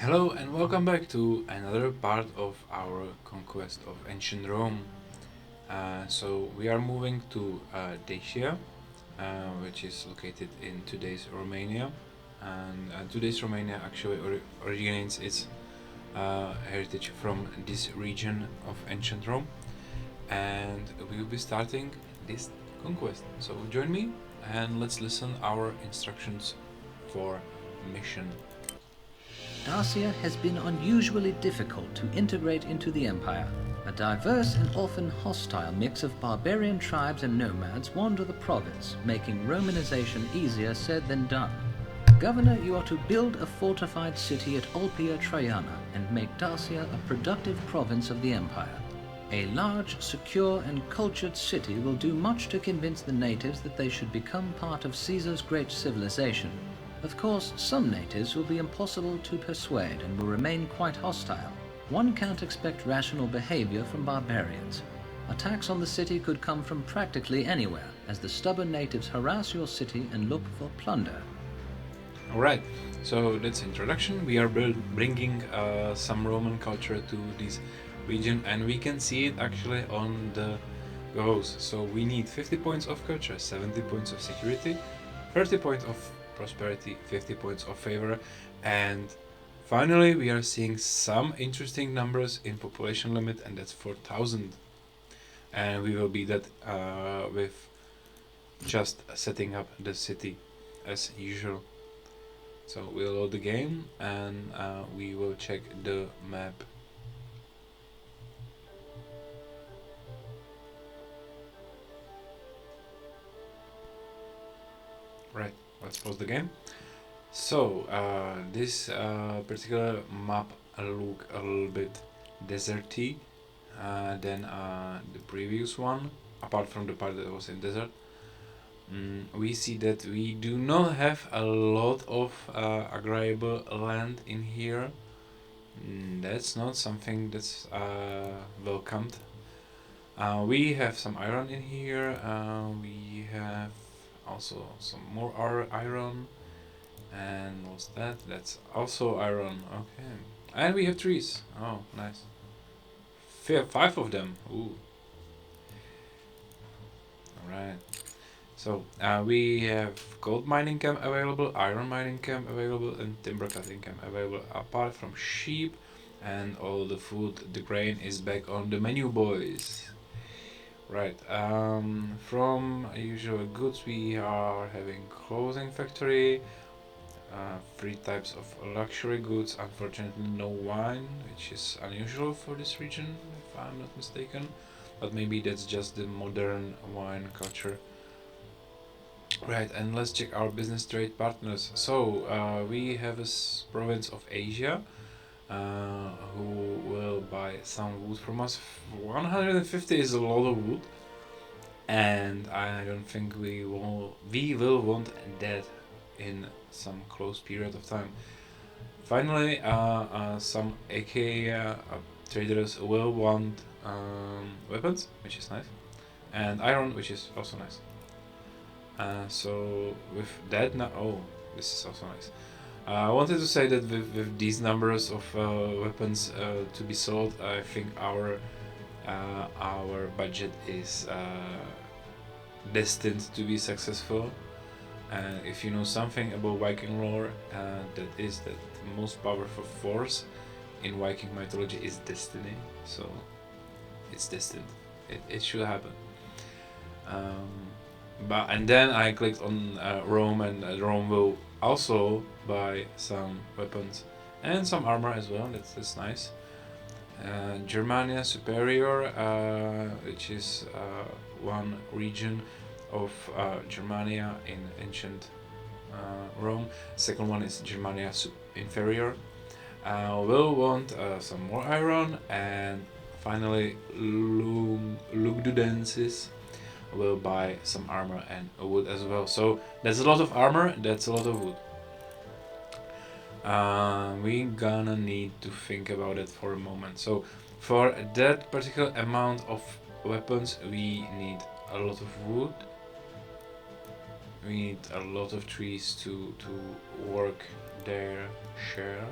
Hello and welcome back to another part of our conquest of ancient Rome. So we are moving to Dacia, which is located in today's Romania. And today's Romania actually originates its heritage from this region of ancient Rome. And we will be starting this conquest. So join me and let's listen our instructions for mission. Dacia has been unusually difficult to integrate into the empire. A diverse and often hostile mix of barbarian tribes and nomads wander the province, making Romanization easier said than done. Governor, you are to build a fortified city at Ulpia, Traiana, and make Dacia a productive province of the empire. A large, secure, and cultured city will do much to convince the natives that they should become part of Caesar's great civilization. Of course, some natives will be impossible to persuade and will remain quite hostile. One can't expect rational behavior from barbarians. Attacks on the city could come from practically anywhere, as the stubborn natives harass your city and look for plunder. Alright, so that's introduction. We are bringing some Roman culture to this region, and we can see it actually on the goals. So we need 50 points of culture, 70 points of security, 30 points of prosperity, 50 points of favor, and finally we are seeing some interesting numbers in population limit, and that's 4,000. And we will be that with just setting up the city as usual. So we'll load the game and we will check the map. Right, let's pause the game. So this particular map look a little bit deserty than the previous one, apart from the part that was in desert. We see that we do not have a lot of agrariable land in here. That's not something that's welcomed. We have some iron in here. We have also some more iron. And what's that? That's also iron. Okay. And we have trees. Oh, nice. Five of them. Ooh. Alright. So we have gold mining camp available, iron mining camp available, and timber cutting camp available. Apart from sheep and all the food, the grain is back on the menu, boys. Right. From usual goods, we are having clothing factory. 3 types of luxury goods. Unfortunately, no wine, which is unusual for this region, if I'm not mistaken. But maybe that's just the modern wine culture. Right, and let's check our business trade partners. So we have a province of Asia who will buy some wood from us. 150 is a lot of wood, and I don't think we will want that in some close period of time. Finally, some AK traders will want weapons, which is nice, and iron, which is also nice. So with that now, oh, this is also nice. I wanted to say that with these numbers of weapons to be sold, I think our budget is destined to be successful. And if you know something about Viking lore, that is that the most powerful force in Viking mythology is destiny. So it's destined. It should happen. And then I clicked on Rome, and Rome will also buy some weapons and some armor as well. That's nice. Germania Superior, which is one region of Germania in ancient Rome. Second one is Germania Inferior. We'll want some more iron, and finally Lugdudensis will buy some armor and wood as well. So that's a lot of armor, that's a lot of wood. We gonna need to think about it for a moment. So for that particular amount of weapons, we need a lot of wood. We need a lot of trees to work their share.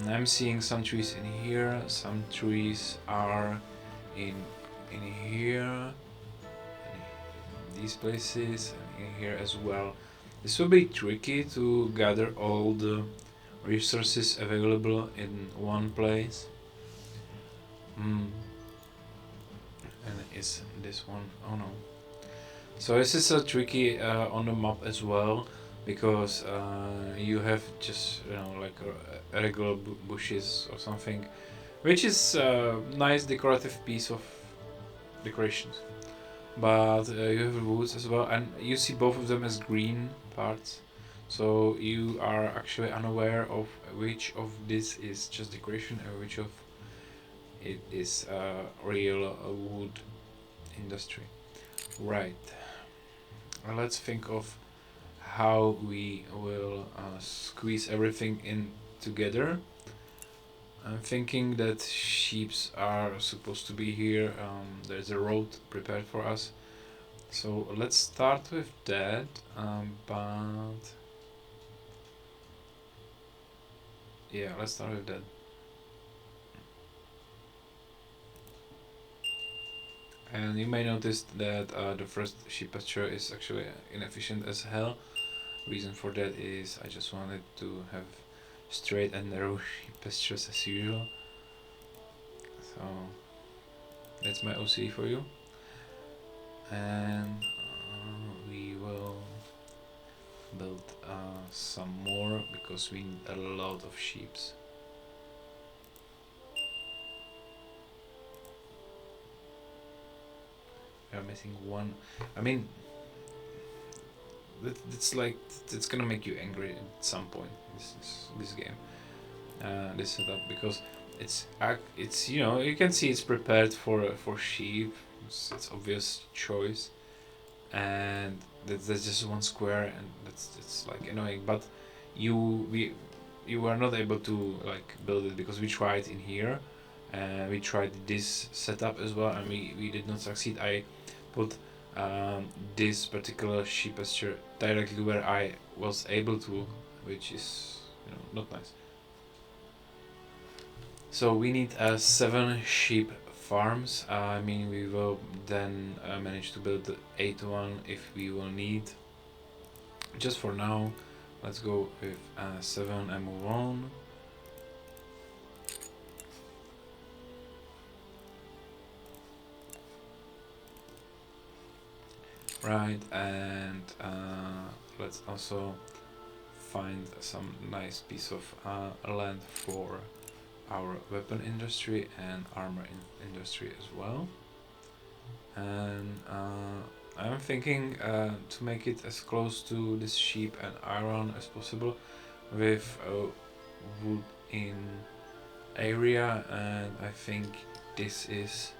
I'm seeing some trees in here, some trees are in here, in these places, and in here as well. This will be tricky to gather all the resources available in one place. And is this one? Oh no. So this is a tricky on the map as well, because you have just like regular bushes or something, which is a nice decorative piece of decorations. But you have woods as well, and you see both of them as green parts. So you are actually unaware of which of this is just decoration and which of it is real wood industry. Right. Let's think of how we will squeeze everything in together. I'm thinking that sheeps are supposed to be here. There's a road prepared for us. So let's start with that. But yeah, let's start with that. And you may notice that the first sheep pasture is actually inefficient as hell. Reason for that is I just wanted to have straight and narrow sheep pastures as usual. So that's my OC for you. And we will build some more because we need a lot of sheeps. We are missing one. I mean, it's like it's gonna make you angry at some point. This game, this setup, because it's you can see it's prepared for sheep. It's obvious choice, and there's just one square, and that's like annoying. But you were not able to like build it because we tried in here, and we tried this setup as well, and we did not succeed. I put this particular sheep pasture directly where I was able to, which is not nice. So we need 7 sheep farms. I mean, we will then manage to build the 8th one if we will need. Just for now, let's go with 7 and move on. Right, and let's also find some nice piece of land for our weapon industry and armor industry as well. And I'm thinking to make it as close to this sheep and iron as possible with wood in area, and I think this is,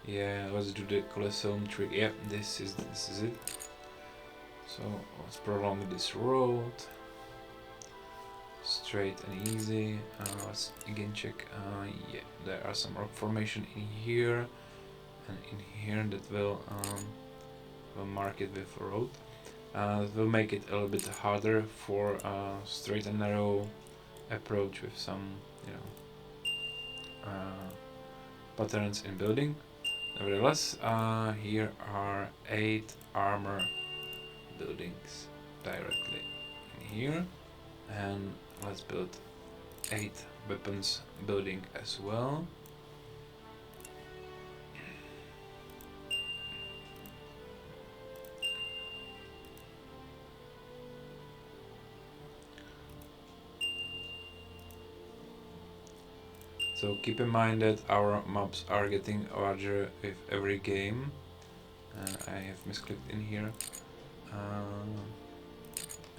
yeah, let's do the Colosseum trick. Yeah, this is it. So let's prolong this road straight and easy. Let's again check. Yeah, there are some rock formation in here and in here that will mark it with a road. It will make it a little bit harder for straight and narrow approach with some patterns in building. Nevertheless, here are 8 armor buildings directly in here, and let's build 8 weapons building as well. So keep in mind that our maps are getting larger with every game. I have misclicked in here.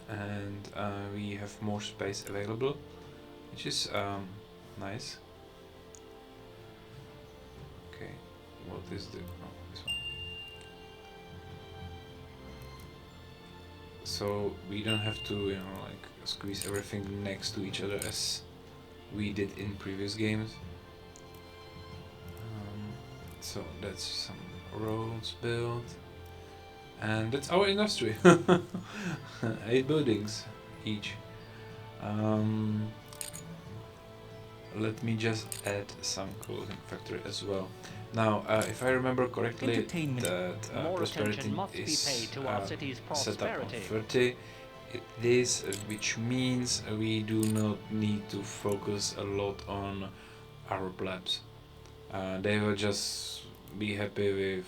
And we have more space available, which is nice. Okay, what is the... oh, this one. So we don't have to, like squeeze everything next to each other as we did in previous games. So that's some roads built, and that's our industry. 8 buildings each. let me just add some clothing factory as well. Now, if I remember correctly, that More prosperity attention must be is paid to our city's set up on prosperity. 30. It is, which means we do not need to focus a lot on our plebs. They will just be happy with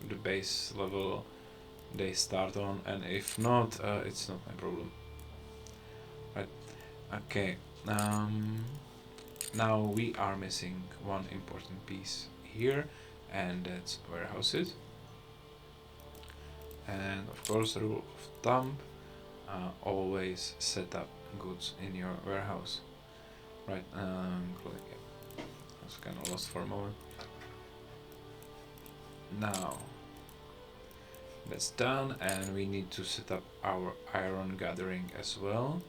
the base level they start on, and if not, it's not my problem. Right, okay. Now we are missing one important piece here, and that's warehouses. And of course, rule of thumb, always set up goods in your warehouse. Right, I was kind of lost for a moment. Now, that's done, and we need to set up our iron gathering as well.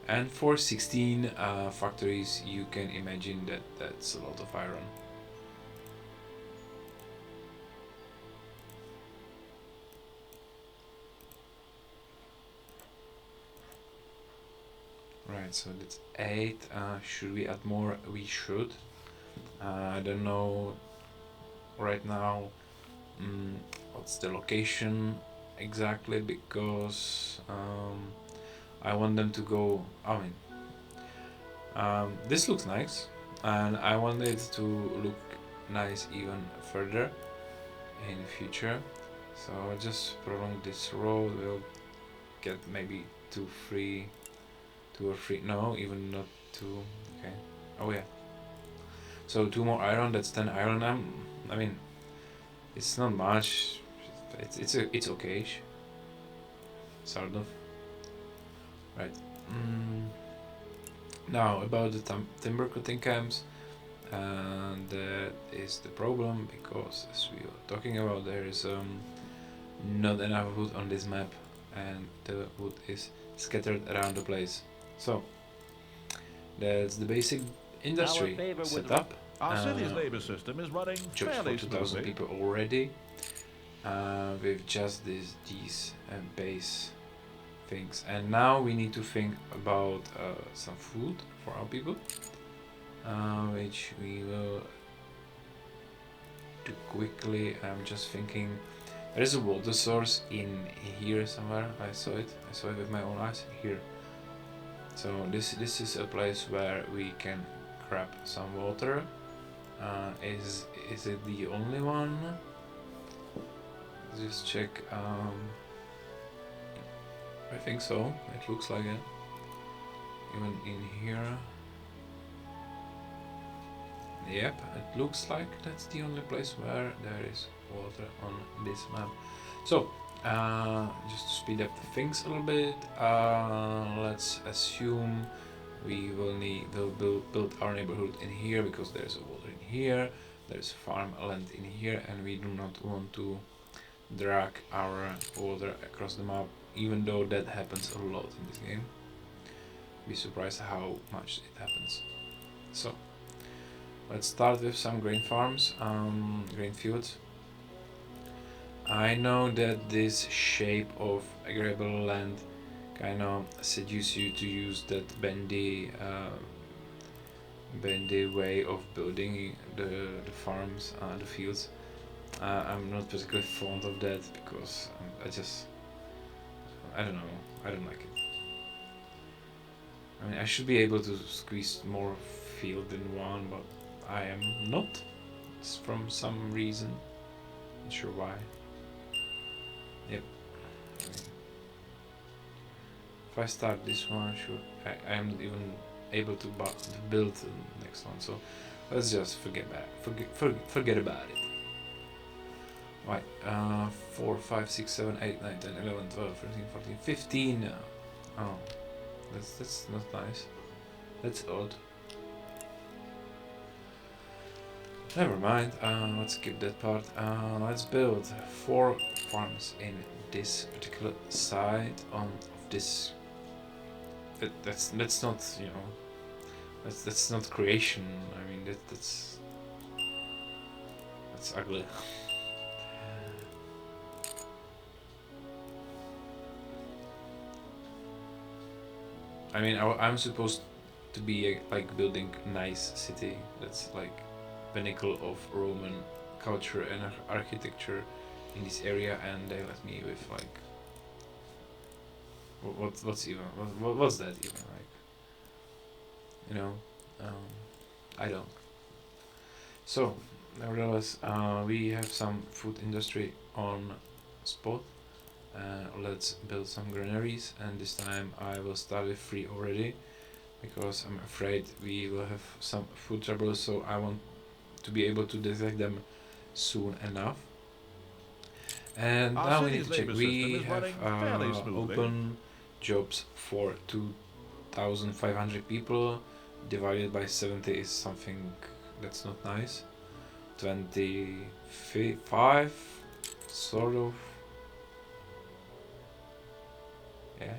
And for 16 factories, you can imagine that that's a lot of iron. Right, so that's 8. Should we add more? We should. I don't know right now what's the location exactly, because I want them to go. I mean, this looks nice, and I want it to look nice even further in the future. So I'll just prolong this road. We'll get maybe 2 or 3. No, even not 2. Okay. Oh yeah. So 2 more iron. That's 10 iron. I mean, it's not much. It's okay. Sort of. Right. Now about the timber cutting camps, and that is the problem, because as we were talking about, there is not enough wood on this map, and the wood is scattered around the place. So that's the basic industry set up. Our city's labor system is running Jobs for fairly 2,000 smoothly. people already, with just these base things. And now we need to think about some food for our people, which we will do quickly. I'm just thinking, there is a water source in here somewhere. I saw it with my own eyes here. So this is a place where we can grab some water. Is it the only one? Just check. I think so. It looks like it. Even in here. Yep, it looks like that's the only place where there is water on this map. So, just to speed up the things a little bit, let's assume we will build our neighborhood in here, because there's water in here, there's farmland in here, and we do not want to drag our water across the map, even though that happens a lot in this game. Be surprised how much it happens. So let's start with some grain farms, grain fields. I know that this shape of agreeable land kind of seduce you to use that bendy way of building the farms, the fields. I'm not particularly fond of that, because I don't know, I don't like it. I mean, I should be able to squeeze more field in one, but I am not. It's from some reason, not sure why. Yep. If I start this one, sure, I am not even able to build the next one. So let's just forget about it. Right, 4, 5, 6, 7, 8, 9, 10, 11, 12, 13, 14, 15. Oh, that's not nice. That's odd. Never mind, let's skip that part. Let's build 4 farms in this particular side of this. That's not, you know, that's not creation. I mean, that's ugly. I mean, I'm supposed to be like building nice city that's like pinnacle of Roman culture and architecture in this area, and they let me with like what's that even like, you know? Um, I don't. So nevertheless, we have some food industry on spot. Let's build some granaries, and this time I will start with 3 already because I'm afraid we will have some food trouble, so I want to be able to detect them soon enough. And Our now we need city's to check. labor We system is have running fairly smoothly. open jobs for 2,500 people. Divided by 70 is something that's not nice. 25, sort of. Yeah.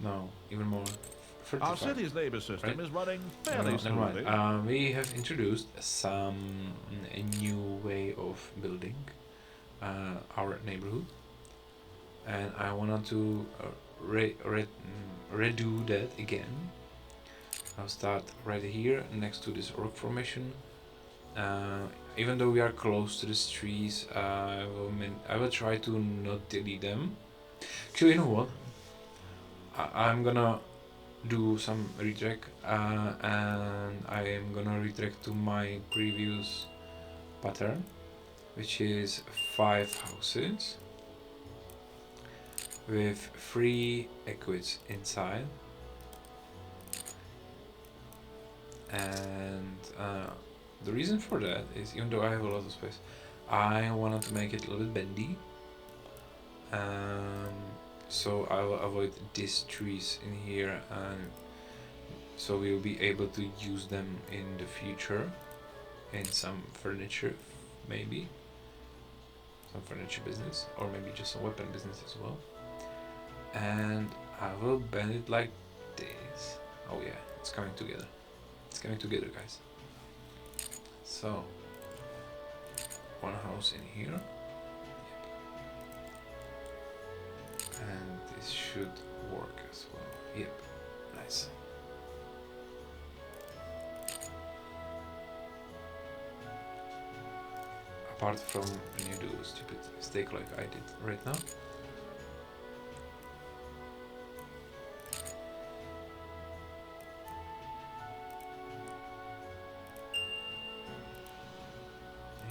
No, even more. Our 35. city's labor system right? is running No, fairly never smoothly. mind. We have introduced a new way of building our neighborhood, and I wanted to redo that again. I'll start right here next to this rock formation. Even though we are close to these trees, I will try to not delete them. Actually, you know what? I'm gonna do some retrack, and I am gonna retrack to my previous pattern, which is 5 houses with 3 equids inside, and the reason for that is, even though I have a lot of space, I wanted to make it a little bit bendy. So I will avoid these trees in here, and so we will be able to use them in the future in some furniture, maybe some furniture business, or maybe just some weapon business as well. And I will bend it like this. Oh yeah, it's coming together. It's coming together, guys. So one house in here, and this should work as well. Yep, nice. Apart from when you do a stupid mistake like I did right now.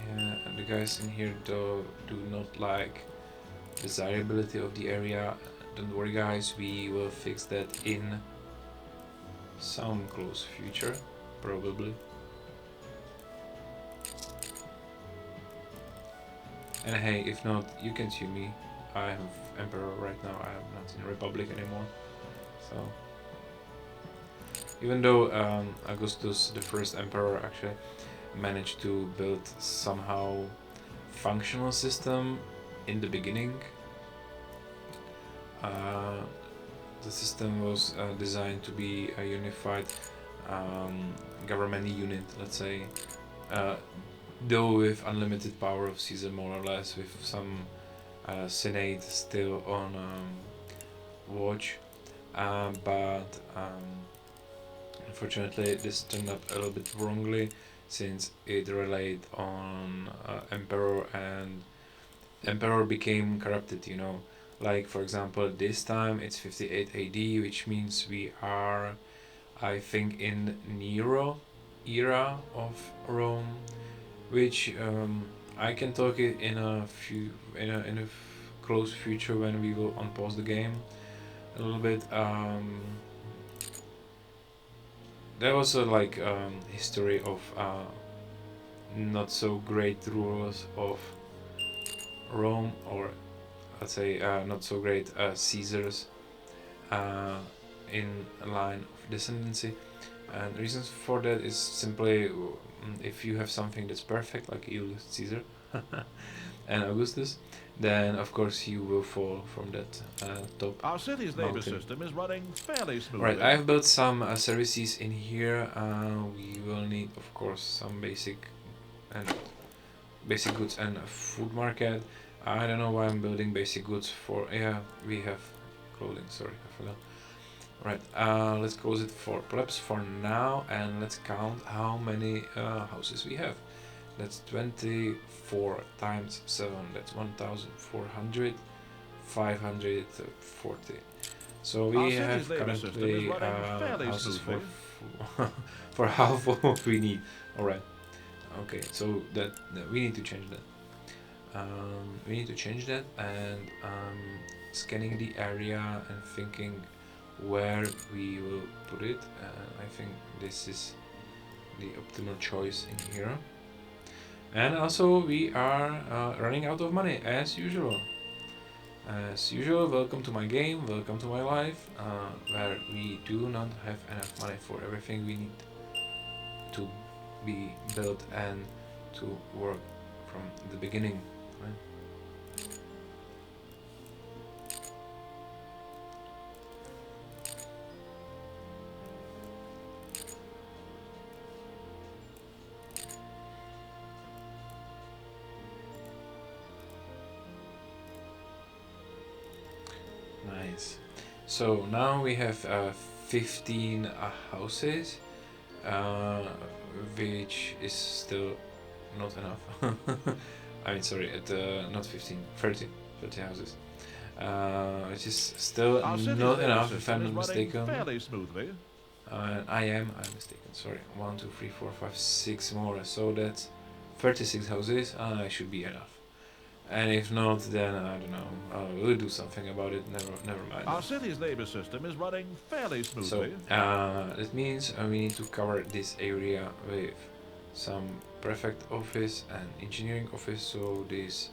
Yeah, and the guys in here do not like desirability of the area. Don't worry guys, we will fix that in some close future, probably. And hey, if not, you can sue me. I have Emperor right now, I am not in Republic anymore. So, even though Augustus, the first Emperor, actually managed to build somehow functional system in the beginning, the system was designed to be a unified government unit, let's say, though with unlimited power of Caesar, more or less, with some Senate still on watch, but unfortunately this turned out a little bit wrongly, since it relied on Emperor, and Emperor became corrupted, you know. Like, for example, this time it's 58 AD, which means we are, I think, in Nero era of Rome, which I can talk it in a close future when we will unpause the game a little bit. There was a like history of not so great rulers of Rome, or let's say not so great Caesars in a line of descendancy, and reasons for that is simply if you have something that's perfect like Julius Caesar and Augustus, then of course you will fall from that top Our city's labor mountain. system is running fairly smoothly. Right, I've built some services in here. We will need, of course, some basic goods and a food market. I don't know why I'm building basic goods for. Yeah, we have clothing, sorry, I forgot. Right, let's close it for plebs for now, and let's count how many houses we have. That's 24 times 7, that's 1,400, 540. So we Our have city's labour system is currently running fairly houses for smoothly. for half of what we need. Alright, okay, so that we need to change that. We need to change that, and scanning the area and thinking where we will put it. I think this is the optimal choice in here. And also we are running out of money as usual. As usual, welcome to my game, welcome to my life, where we do not have enough money for everything we need to be built and to work from the beginning. Right? Nice. So now we have 15 houses, which is still not enough. I mean, sorry, not 15, 30 houses. Which is still Our city's not labour enough, if system I'm is not running mistaken. fairly smoothly. I'm mistaken, sorry. 1, 2, 3, 4, 5, 6 more, so that's 36 houses, and should be enough. And if not, then I don't know. We'll do something about it. Never mind. Our city's labour system is running fairly So smoothly. that means we need to cover this area with some prefect office and engineering office, so this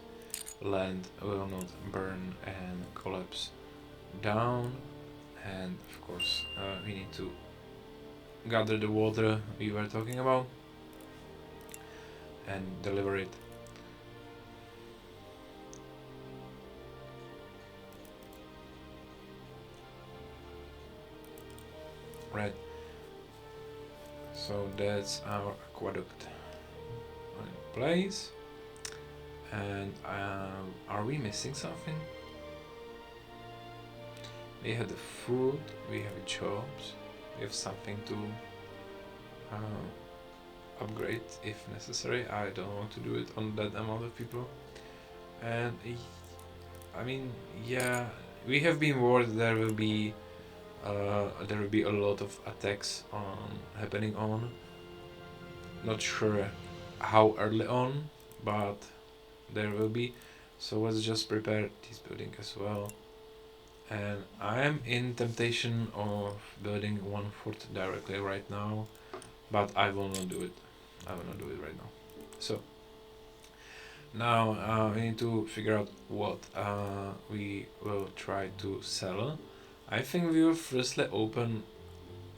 land will not burn and collapse down. And of course, we need to gather the water we were talking about and deliver it. Right, so that's our aqueduct in place. And are we missing something? We have the food, we have jobs, we have something to upgrade if necessary. I don't want to do it on that amount of people. And I mean, yeah, we have been warned there will be a lot of attacks happening on. Not sure how early on, but there will be. So let's just prepare this building as well. And I am in temptation of building one fort directly right now, but I will not do it. I will not do it right now. So now we need to figure out what we will try to sell. I think we will firstly open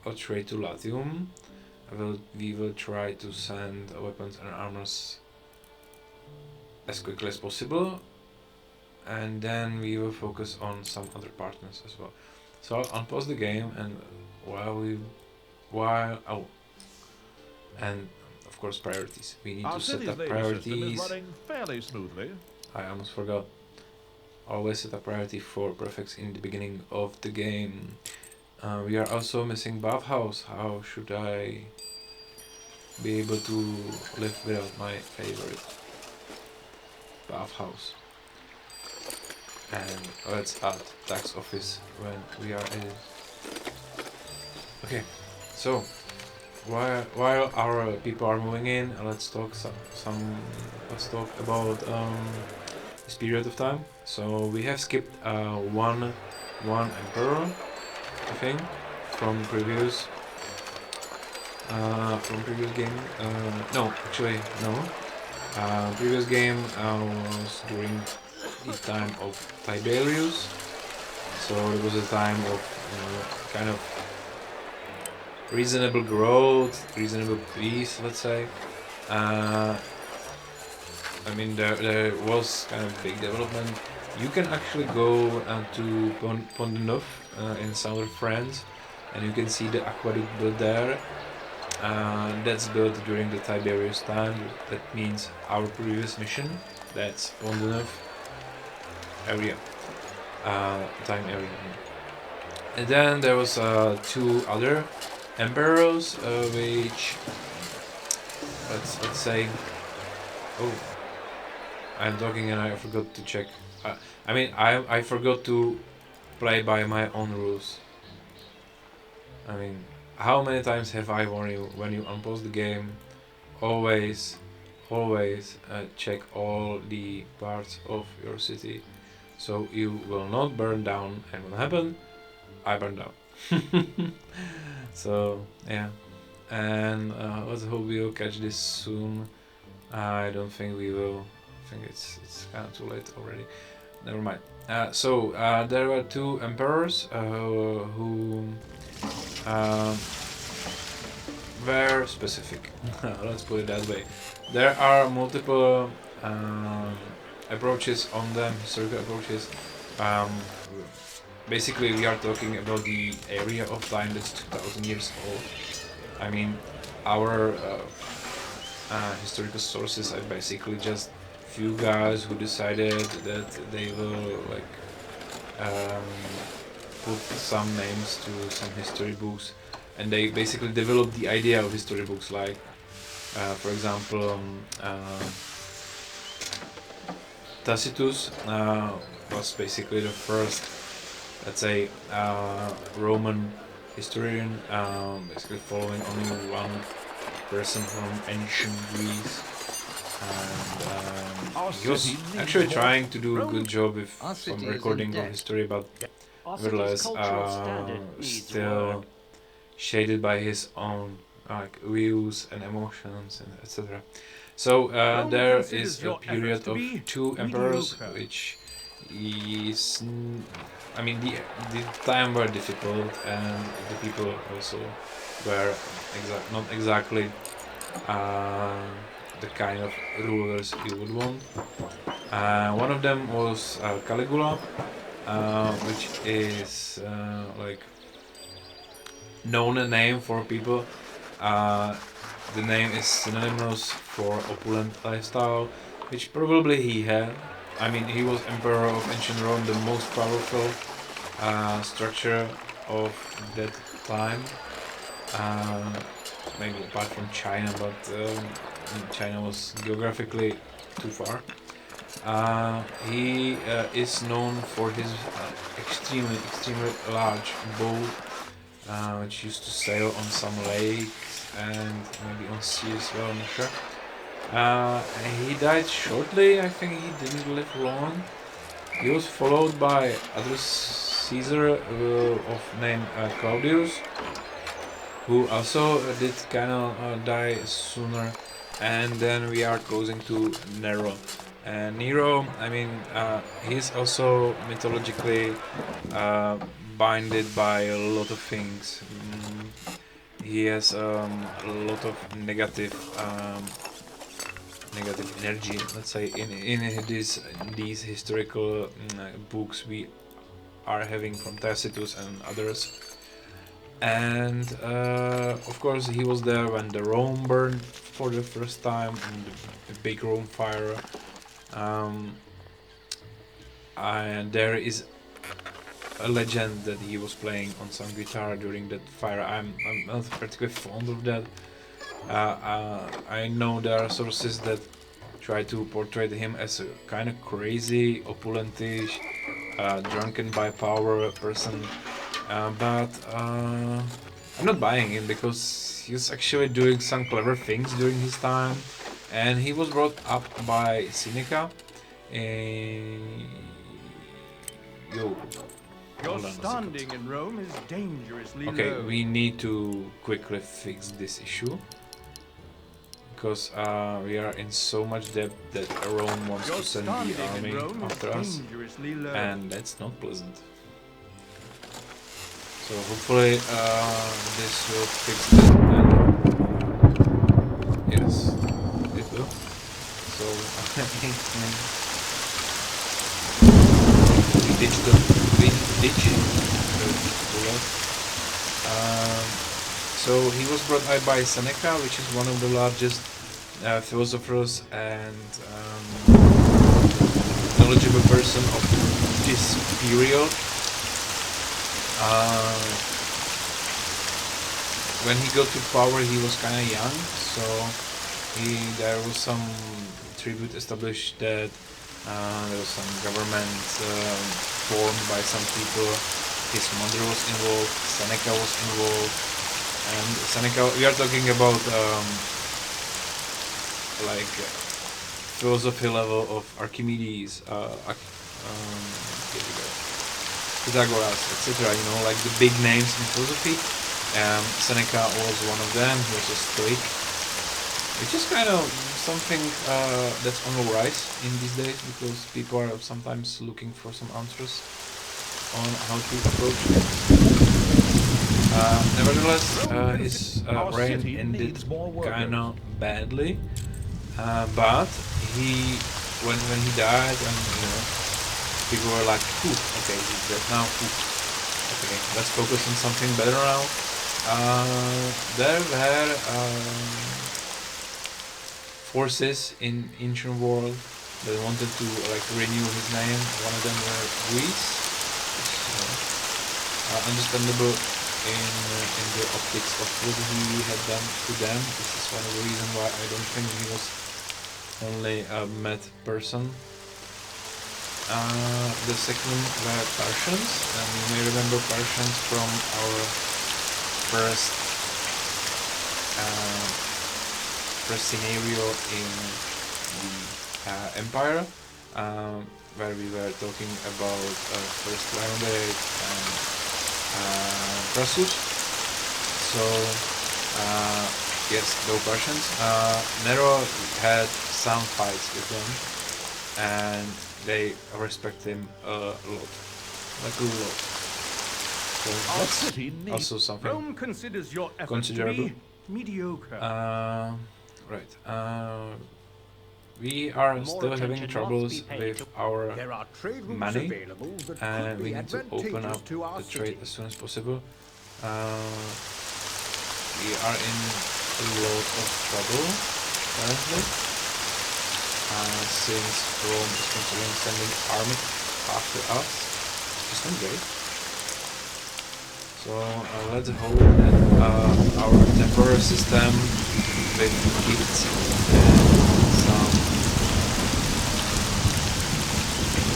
a trade to Latium. We will try to send weapons and armors as quickly as possible, and then we will focus on some other partners as well. So I'll unpause the game, and and of course priorities. We need Our to set city's up labour system is priorities. running fairly smoothly. I almost forgot. Always set a priority for prefects in the beginning of the game. We are also missing bathhouse. How should I be able to live without my favorite bathhouse? And let's add tax office when we are in it. Okay, so while our people are moving in, let's talk let's talk about this period of time. So we have skipped one emperor, I think, from previous game. No, actually no. Previous game was during the time of Tiberius, so it was a time of kind of reasonable growth, reasonable peace, let's say. I mean, there was kind of big development. You can actually go to Pont-de-Neuf in southern France, and you can see the aqueduct built there. That's built during the Tiberius time. That means our previous mission. That's Pont-de-Neuf area, time area. And then there was 2 other emperors, which let's say, oh, I'm talking and I forgot to check. I mean, I forgot to play by my own rules. I mean, how many times have I warned you when you unpause the game? Always check all the parts of your city, so you will not burn down. And what happened? I burned down. So yeah, and let's hope we'll catch this soon. I don't think we will. I think it's kind of too late already. Never mind. So there were 2 emperors who were specific. Let's put it that way. There are multiple approaches on them, historical approaches. Basically, we are talking about the area of time that's 2,000 years old. I mean, our historical sources are basically just few guys who decided that they will like put some names to some history books, and they basically developed the idea of history books. Like, for example, Tacitus was basically the first, let's say, Roman historian, basically following only one person from ancient Greece. And he was actually trying to do a good job with some recording of history, but nevertheless still shaded by his own like views and emotions and etc. So there is a period of 2 emperors, which is, I mean, the time were difficult, and the people also were not exactly the kind of rulers you would want. One of them was Caligula, which is like known name for people. The name is synonymous for opulent lifestyle, which probably he had. I mean, he was emperor of ancient Rome, the most powerful structure of that time. Maybe apart from China, but China was geographically too far. He is known for his extremely large boat, which used to sail on some lakes and maybe on sea as well, I'm not sure. He died shortly. I think he didn't live long. He was followed by other Caesar of name Claudius, who also did kind of die sooner. And then we are closing to Nero. And Nero, I mean, he's also mythologically binded by a lot of things. He has a lot of negative energy, let's say, in these historical books we are having from Tacitus and others. And of course he was there when the Rome burned for the first time in the big Rome fire. And there is a legend that he was playing on some guitar during that fire. I'm not particularly fond of that. I know there are sources that try to portray him as a kind of crazy, opulentish, drunken by power person, but I'm not buying it, because he's actually doing some clever things during his time, and he was brought up by Seneca. Your standing in Rome is dangerously Okay, low. we need to quickly fix this issue, because we are in so much debt that Rome wants Your to send standing the army in Rome after is us, dangerously low. and that's not pleasant. So hopefully this will fix it, and yes, it will. So we ditch so he was brought out by Seneca, which is one of the largest philosophers and knowledgeable person of this period. When he got to power, he was kind of young, so there was some tribute established that there was some government formed by some people. His mother was involved, Seneca was involved, and Seneca, we are talking about like philosophy level of Archimedes, Pythagoras, etc. You know, like the big names in philosophy. Seneca was one of them. He was a Stoic, which is kind of something that's on the rise in these days because people are sometimes looking for some answers on how to approach it. Nevertheless, his reign ended kind of badly, but when he died, and you know, people were like, "Phew, okay, he's dead now. Phew. Okay, let's focus on something better now." There were forces in ancient world that wanted to like renew his name. One of them were Greece, which is understandable in the optics of what he had done to them. This is one of the reasons why I don't think he was only a mad person. The second were Persians, and you may remember Persians from our first scenario in the empire, where we were talking about first Triumvirate and Crassus. So yes, those Persians. Nero had some fights with them, and they respect him a lot, like a lot. So that's also something Rome considers your efforts considerable. to be mediocre. Right. We are still having troubles with our There are trade routes money, available that and could we be need to open advantageous up to our the trade city. as soon as possible. We are in a lot of trouble currently, since Rome is considering sending army after us, which is not great. So let's hope that our temporary system with gifts and some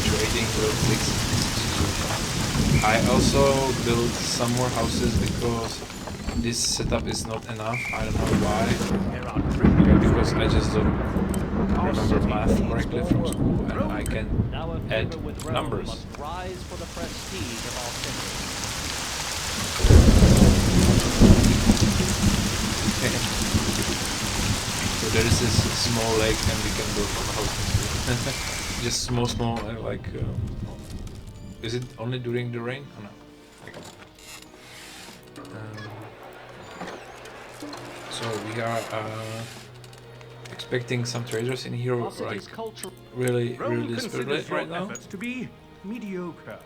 trading will fix this situation. I also built some more houses because this setup is not enough. I don't know why. There are trade routes Because I just don't remember math correctly from school, and I can add numbers. Rise for the prestige of our city. So there is this small lake, and we can build some houses. Just small, like. Is it only during the rain? Oh no. Okay. So we are expecting some traders in here, like really desperately right now. Efforts to be mediocre.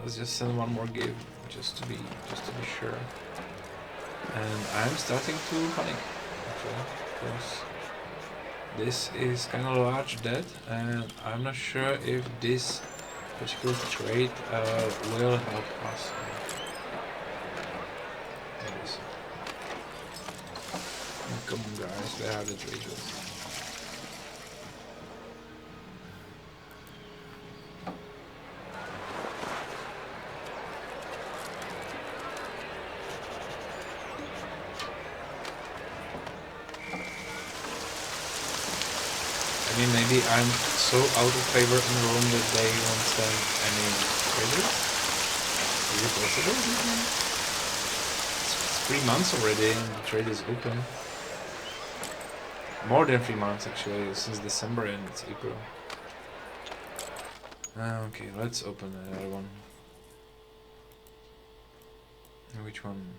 Let's just send one more give, just to be sure. And I'm starting to panic, actually, because this is kind of large debt, and I'm not sure if this particular trade will help us. It is. Come on, guys, where are the traders? I mean, maybe I'm so out of favor in Rome that they won't send any traders? Is it possible? It's 3 months already and the trade is open. More than 3 months actually, since December and it's April. Okay, let's open another one. Which one?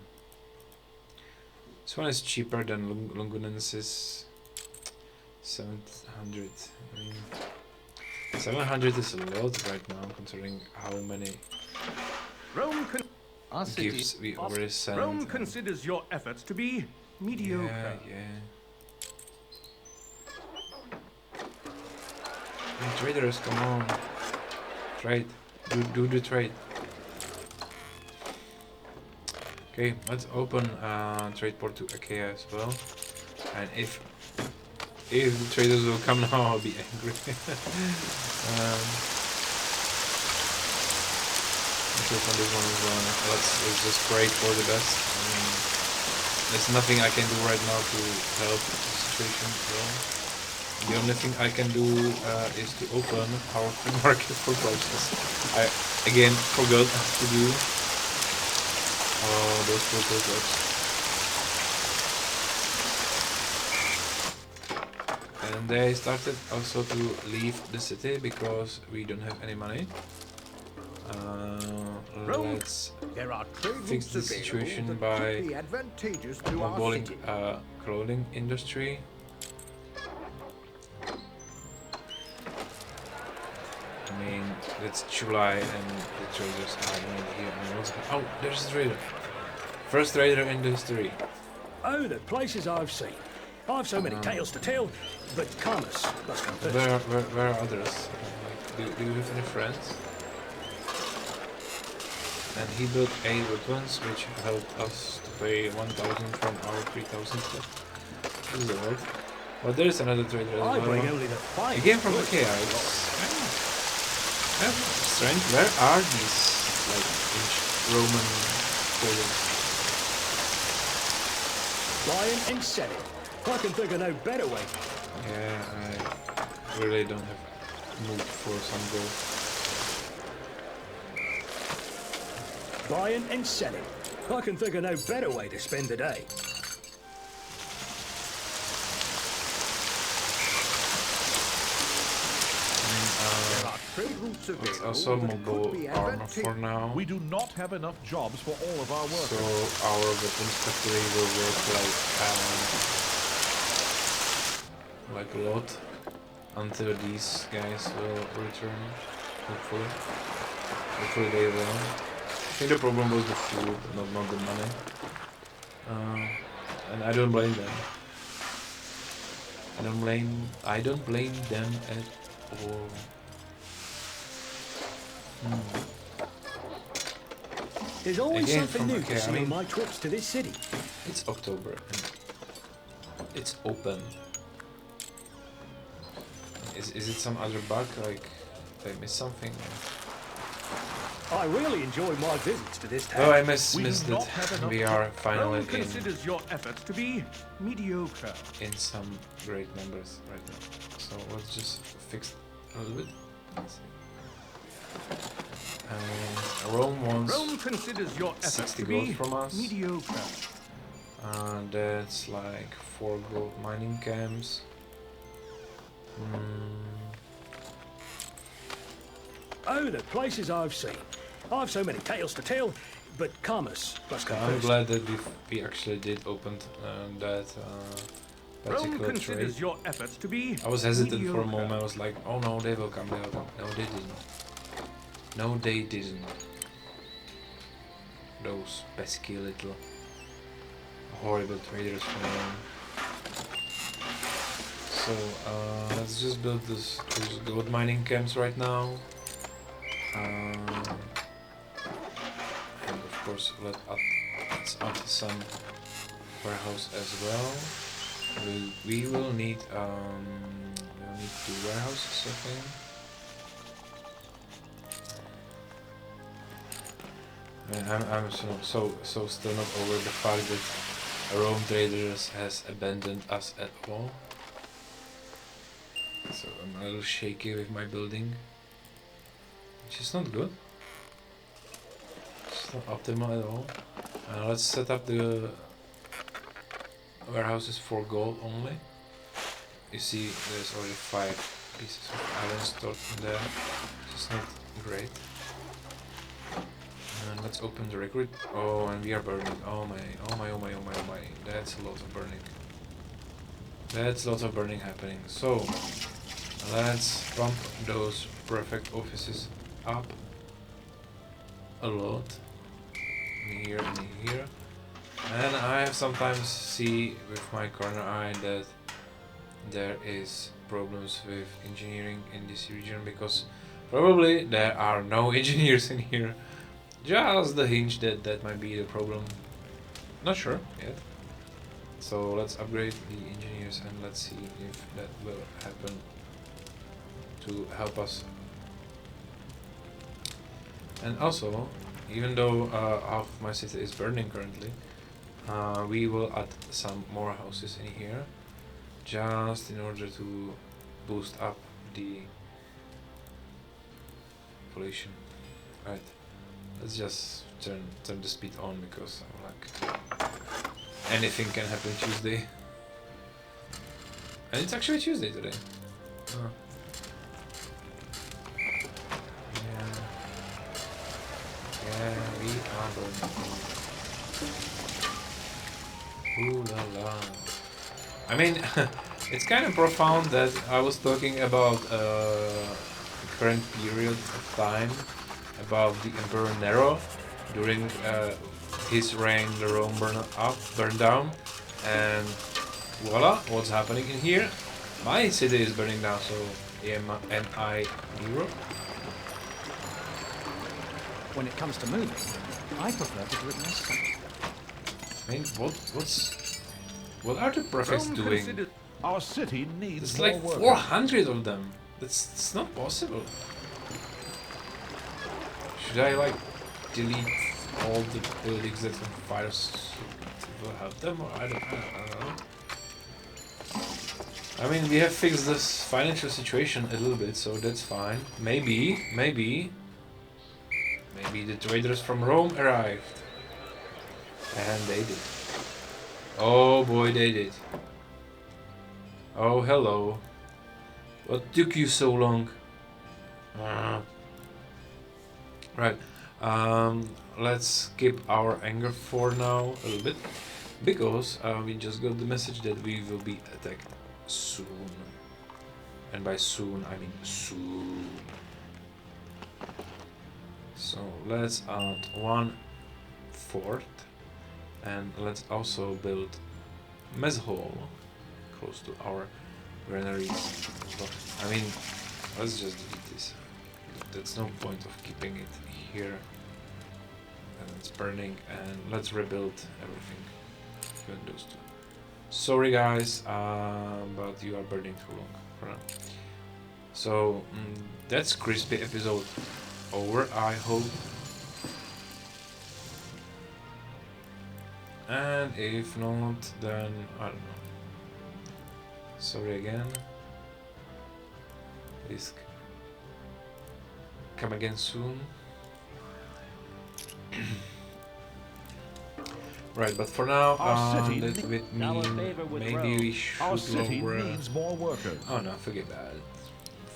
This one is cheaper than Longunensis. 700. I mean, 700 is a lot right now, considering how many gifts we already sent. Rome considers your efforts to be mediocre. Yeah. Hey, traders, come on. Trade. Do the trade. Okay, let's open trade port to IKEA as well. And if the traders will come now, I'll be angry. Let's open this one as well. Let's just pray for the best. There's nothing I can do right now to help the situation at all. The only thing I can do is to open our free market for process. I again forgot to do those prototypes. And they started also to leave the city because we don't have any money. Let's There are trade fix routes the available situation that by could be advantageous to our mobiling city. clothing industry. I mean, it's July and the traders are not here. Oh, there's a trader. First trader in the history. Oh, the places I've seen. I've so many tales to tell, but commerce must come first. Where are others? Like, do you have any friends? And he built 8 weapons, which helped us to pay 1,000 from our 3,000 stuff. This is a lot. But there is another trader as I well. bring only the He finest came from goods. IKEA. It's strange. Where are these like Roman traders? Buying and selling. I can think of no better way. Yeah, I really don't have mood for some gold. Buying and selling. I can think of no better way to spend the day. There are trade routes It's available also that could mobile be armor advantageous. for now. We do not have enough jobs for all of our So workers. our weapons factory will work like a lot until these guys will return. Hopefully. Hopefully they will. I think the problem was the food, not the money. And I don't blame them. I don't blame them at all. There's always Again, something from new IKEA, to see I mean- on my trips to this city. It's October and it's open. Is it some other bug? Like, did I miss something? I really enjoy my visits to this town. Oh, I We missed do it. not have enough We are Rome finally considers your efforts to be mediocre. in some great numbers right now. So let's just fix a little bit. Let's see. Rome wants Rome considers your efforts 60 to gold be from us. mediocre. That's like 4 gold mining camps. Oh, the places I've seen. I've so many tales to tell, but commerce must come I'm first. glad that we actually did open that Rome particular considers trade. your efforts to be I was hesitant for a mediocre. moment. I was like, oh no, they will come, they will come. No, they didn't. No, they didn't. Those pesky little horrible traders from Rome. So, let's just build those gold mining camps right now. And of course, let's add some warehouse as well. We will need 2 warehouses, I think. I'm so still not over the fact that Rome Traders has abandoned us at all. So I'm a little shaky with my building, which is not good. It's not optimal at all. Let's set up the warehouses for gold only. You see, there's already 5 pieces of iron stored in there, which is not great. And let's open the recruit. Oh, and we are burning. Oh my. That's a lot of burning. That's lots of burning happening. So, let's pump those perfect offices up a lot. Here and here. And I sometimes see with my corner eye that there is problems with engineering in this region because probably there are no engineers in here. Just the hinge that might be the problem. Not sure yet. So let's upgrade the engineers and let's see if that will happen to help us. And also, even though half of my city is burning currently, we will add some more houses in here, just in order to boost up the population. Right. Let's just turn the speed on because I'm like anything can happen Tuesday. And it's actually Tuesday today. Oh. Yeah, we are burning. Ooh la la. I mean, it's kind of profound that I was talking about the current period of time, about the Emperor Nero. During his reign, the Rome burned down, and voila, what's happening in here? My city is burning down, so am I Nero? When it comes to moving, I prefer to do it myself. I mean, what are the prefects doing? Our city needs There's more like workers. 400 of them. It's not possible. Should I like delete all the buildings that can fire will help them, or I don't know. I mean, we have fixed this financial situation a little bit, so that's fine. Maybe the traders from Rome arrived. And they did. Oh boy, they did. Oh, hello. What took you so long? Right. Let's skip our anger for now a little bit. Because we just got the message that we will be attacked soon. And by soon, I mean soon. So let's add 1 fort. And let's also build mess hall close to our granaries. I mean, let's just delete this. There's no point of keeping it here. And it's burning, and let's rebuild everything. Even those two. Sorry guys, but you are burning too long for now. So that's crispy episode over, I hope. And if not, then I don't know. Sorry again. Please come again soon. Right, but for now, Our city that would Now in mean favor with maybe Rome. we should Our city lower. needs more workers. Oh no, forget about it.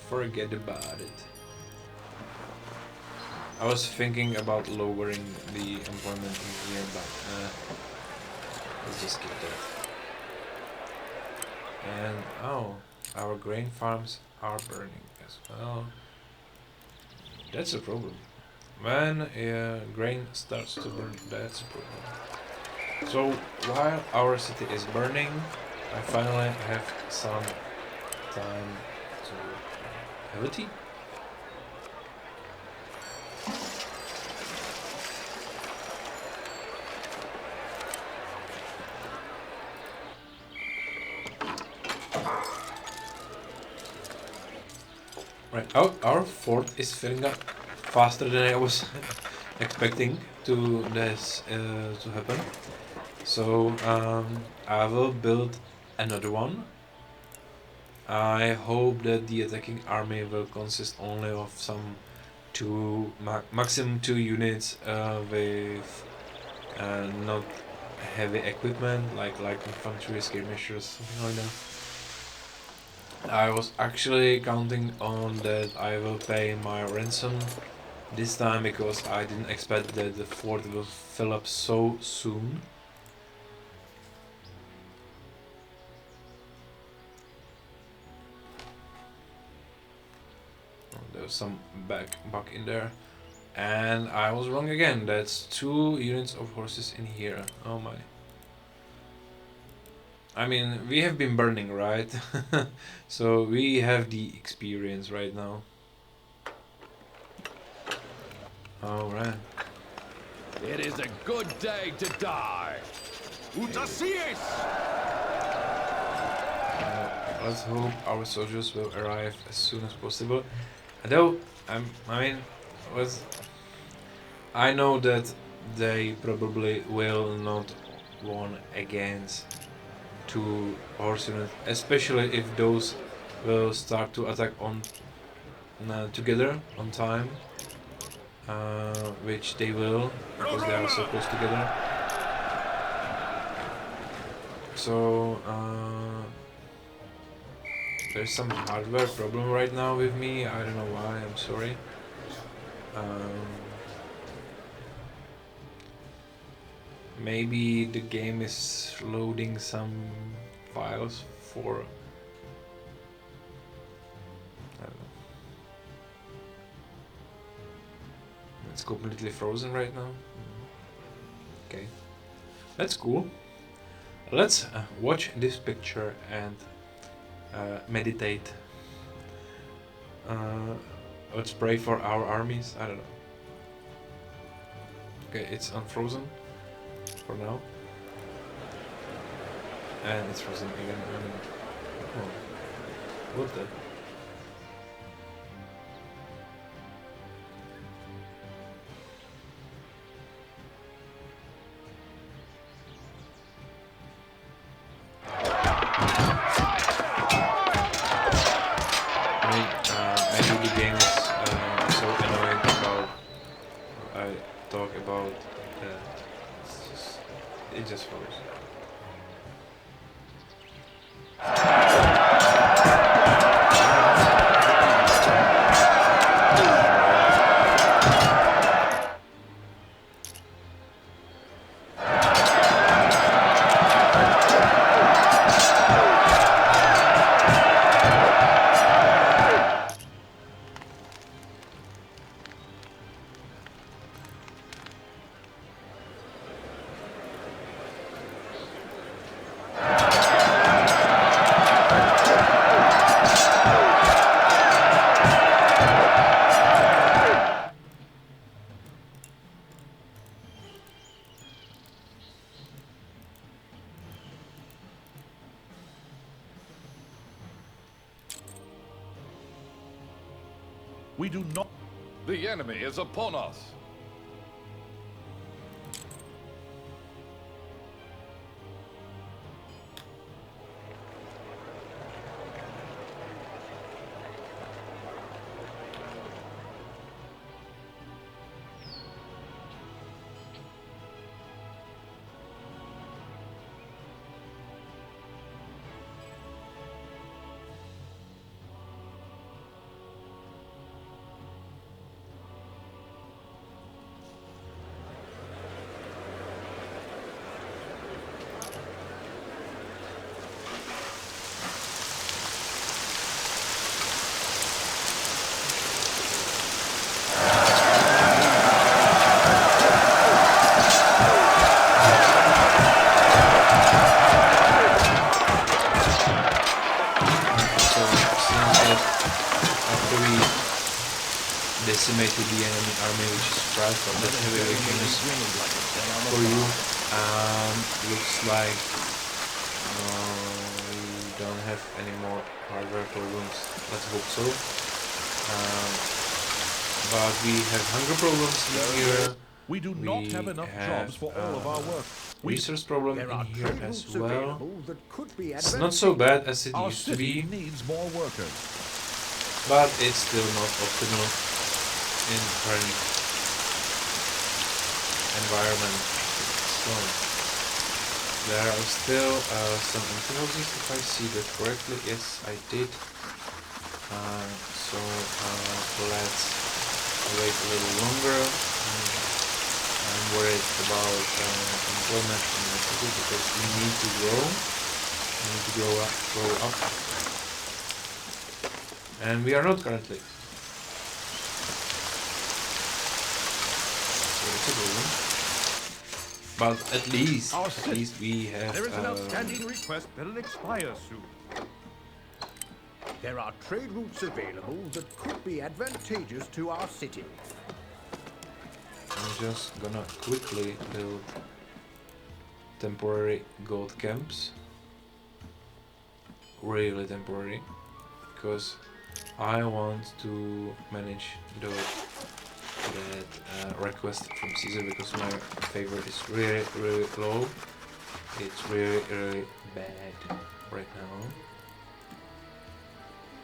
Forget about it. I was thinking about lowering the employment in here, but let's just keep that. And oh, our grain farms are burning as well. That's a problem. When grain starts to burn, that's a problem. So while our city is burning, I finally have some time to have a tea. Right, our fort is filling up faster than I was expecting this to happen. So I will build another one. I hope that the attacking army will consist only of some maximum 2 units with not heavy equipment like infantry, skirmishers, something like that. I was actually counting on that I will pay my ransom this time because I didn't expect that the fort will fill up so soon. Oh, there's some bug in there. And I was wrong again. That's 2 units of horses in here. Oh my. I mean, we have been burning, right? So we have the experience right now. Alright. It is a good day to die. Let's hope our soldiers will arrive as soon as possible. Though I mean, was I know that they probably will not won against 2 horse units, especially if those will start to attack on together on time, which they will because they are so close together. So there's some hardware problem right now with me. I don't know why. I'm sorry. Maybe the game is loading some files for. I don't know. It's completely frozen right now. Okay, that's cool. Let's watch this picture and meditate. Let's pray for our armies. I don't know. Okay, it's unfrozen for now. And it's frozen again. Oh, what the? Maybe the game is so annoying about I talk about it just froze. We do not. The enemy is upon us. Decimated the enemy army, which is surprised, but that heavy Viking is for you. Looks like we don't have any more hardware problems. Let's hope so. But we have hunger problems here. We do not have enough jobs for all of our work. Resource problem in here as well. that could be It's not so bad as it Our used to be, city needs more workers. but it's still not optimal in current environment. So there are still some empty houses, if I see that correctly. Yes, I did. So let's wait a little longer. I'm worried about employment in the city because we need to grow. We need to grow up. And we are not currently. But at least we have. There is an outstanding request that'll expire soon. There are trade routes available that could be advantageous to our city. I'm just gonna quickly build temporary gold camps. Really temporary, because I want to manage that request from Caesar, because my favor is really low. It's really bad right now.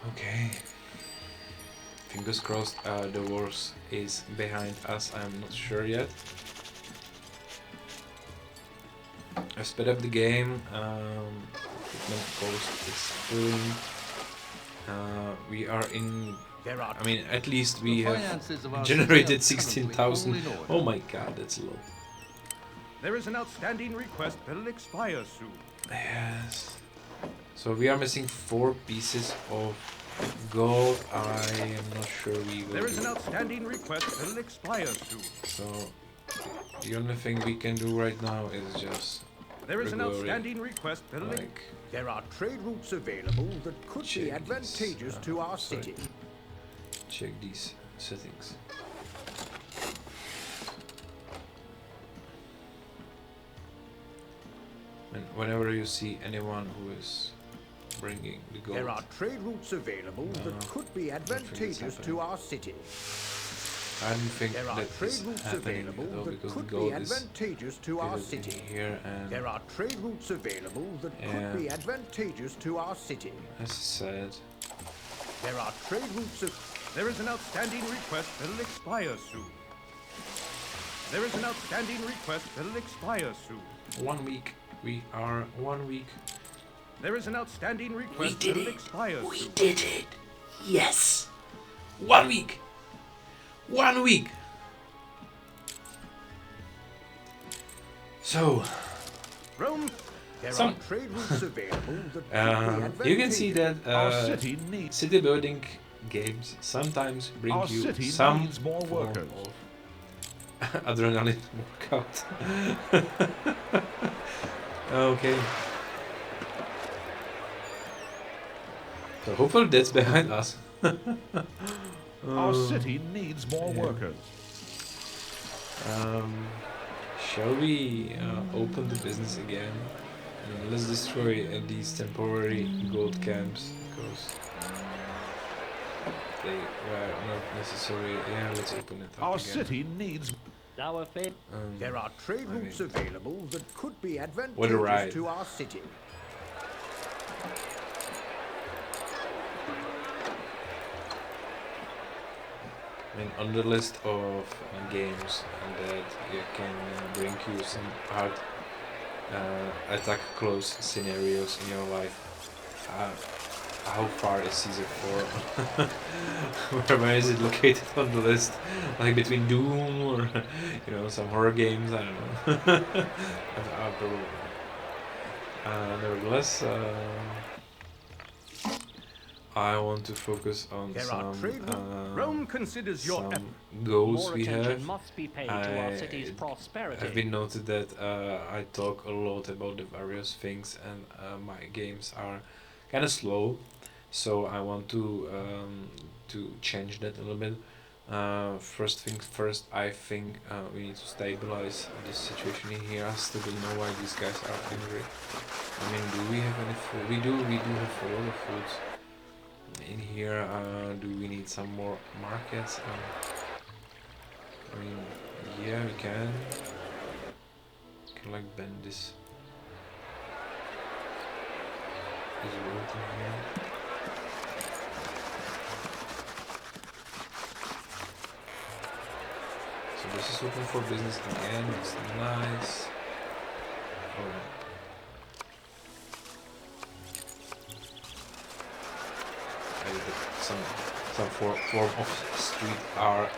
Okay. Fingers crossed the worst is behind us, I'm not sure yet. I sped up the game, equipment cost is filling. We are in, I mean, at least we have generated 16,000. Oh my god, that's low. There is an outstanding request that'll expire soon. Yes. So we are missing 4 pieces of gold. I am not sure we will. There is an outstanding request that'll expire soon. So the only thing we can do right now is just There is an regularly, outstanding request that'll like, There are trade routes available that could check be advantageous these, to our sorry. city. check these settings. And whenever you see anyone who is bringing the gold, There are trade routes available that could be advantageous to our city. I don't think There are that trade is routes happening available though, that because the could be gold is advantageous to our hidden in city. here, and There are trade routes available that Yeah. could be advantageous to our city. as I said, There are trade routes of There is an outstanding request that'll expire soon. There is an outstanding request that'll expire soon. 1 week. We are 1 week. There is an outstanding request did that'll it. expire We soon. did it. Yes. 1 week. 1 week. So, Rome, there Some- are trade routes available that could be You can see that Our city needs city building games sometimes bring Our you city some needs more form workers. of adrenaline workout. Okay. So hopefully that's behind us. Our city needs more yeah. workers. Shall we open the business again? And let's destroy these temporary gold camps, because they were not necessary. Yeah, let's open it up Our again. city needs There are trade I routes mean, available that could be ride. advantageous to our city. I mean, on the list of games that can bring you some hard attack close scenarios in your life, how far is Caesar 4? Where is it located on the list? Like between Doom or, you know, some horror games? I don't know. Nevertheless, I want to focus on There are some trade Rome considers your effort. some goals More we have. attention must be paid to our city's It prosperity. have been noted that I talk a lot about the various things, and my games are kind of slow, so I want to change that a little bit. First things first, I think we need to stabilize this situation in here. I still don't know why these guys are angry. I mean, do we have any food? We do have a lot of food in here. Do we need some more markets? I mean, yeah, we can like bend this road in here. So this is open for business again. It's nice. Oh. Some form of street art.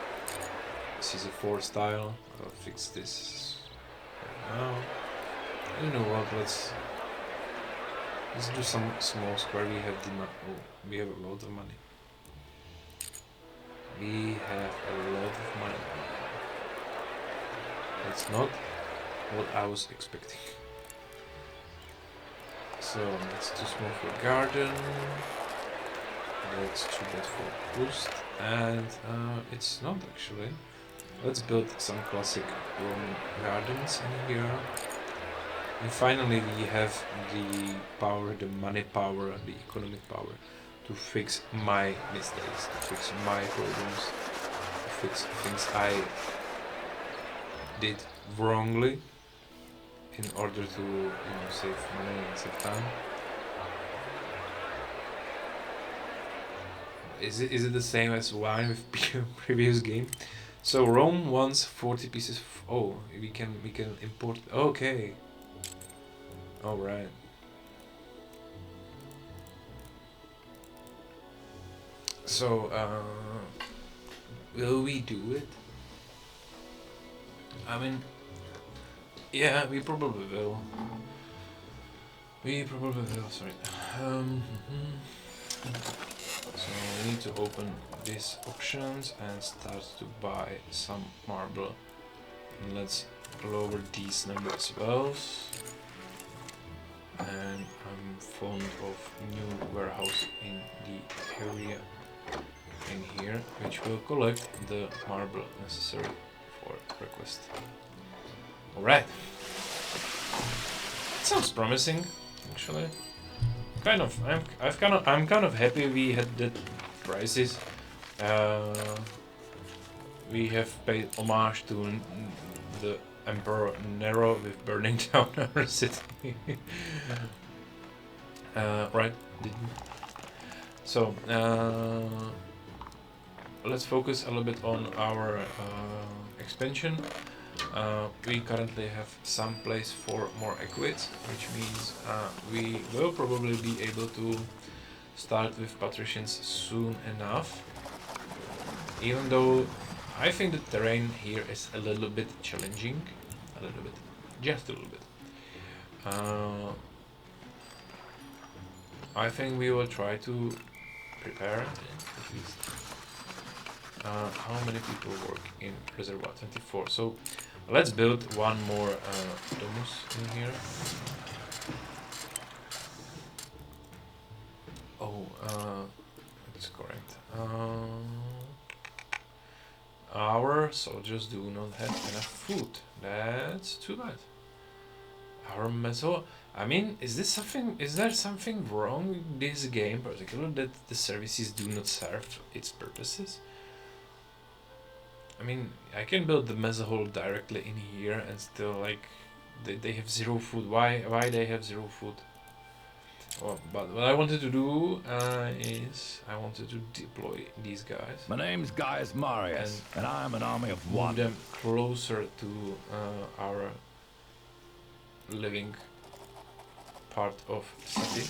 This is a 4 style. I'll fix this right now. You know what? Let's do some small square. We have we have a lot of money. We have a lot of money. That's not what I was expecting. So that's too small for a garden. That's too bad for boost, and it's not actually. Let's build some classic Roman gardens in here. And finally we have the power, the money power, the economic power to fix my mistakes, to fix my problems, to fix things I did wrongly in order to, you know, save money and save time. Is it the same as wine with previous game? So Rome wants 40 pieces. Oh, we can import. Okay. All right. So will we do it? I mean, yeah, we probably will. We probably will. Sorry. So we need to open these options and start to buy some marble. And let's lower these numbers as well. And I'm fond of new warehouse in the area in here, which will collect the marble necessary for request. Alright. Sounds promising, actually. I'm kind of happy we had the prices. We have paid homage to the Emperor Nero with burning down our city. Right? So let's focus a little bit on our expansion. We currently have some place for more equids, which means we will probably be able to start with patricians soon enough, even though I think the terrain here is a little bit challenging, just a little bit. I think we will try to prepare at least. How many people work in Reservoir? 24. So let's build one more domus in here. Oh, that's correct. Our soldiers do not have enough food. That's too bad. Our meso. I mean, is there something wrong with this game, particularly that the services do not serve its purposes? I mean, I can build the mesa hall directly in here and still, like, they have zero food. Why they have zero food? Well, but what I wanted to do is I wanted to deploy these guys. My name's Gaius Marius, and I'm an army of one. Move them closer to our living part of the city.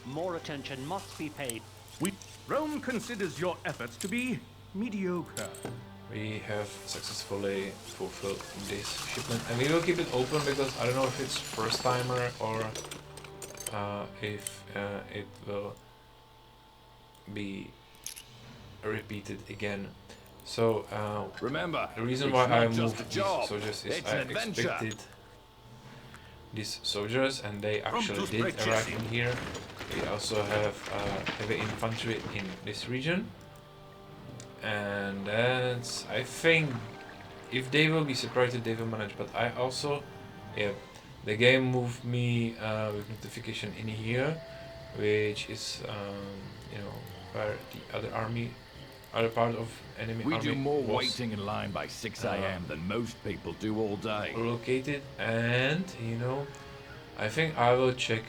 More attention must be paid. Rome considers your efforts to be mediocre. We have successfully fulfilled this shipment, and we will keep it open because I don't know if it's first timer or if it will be repeated again. So remember, the reason why I moved these soldiers is I expected these soldiers, and they actually did arrive in here. We also have heavy infantry in this region, and that's, I think, if they will be separated, they will manage. But I also, yeah, the game moved me with notification in here, which is you know, where the other part of enemy army we do more was, waiting in line by 6 a.m. than most people do all day. located. And you know, I think I will check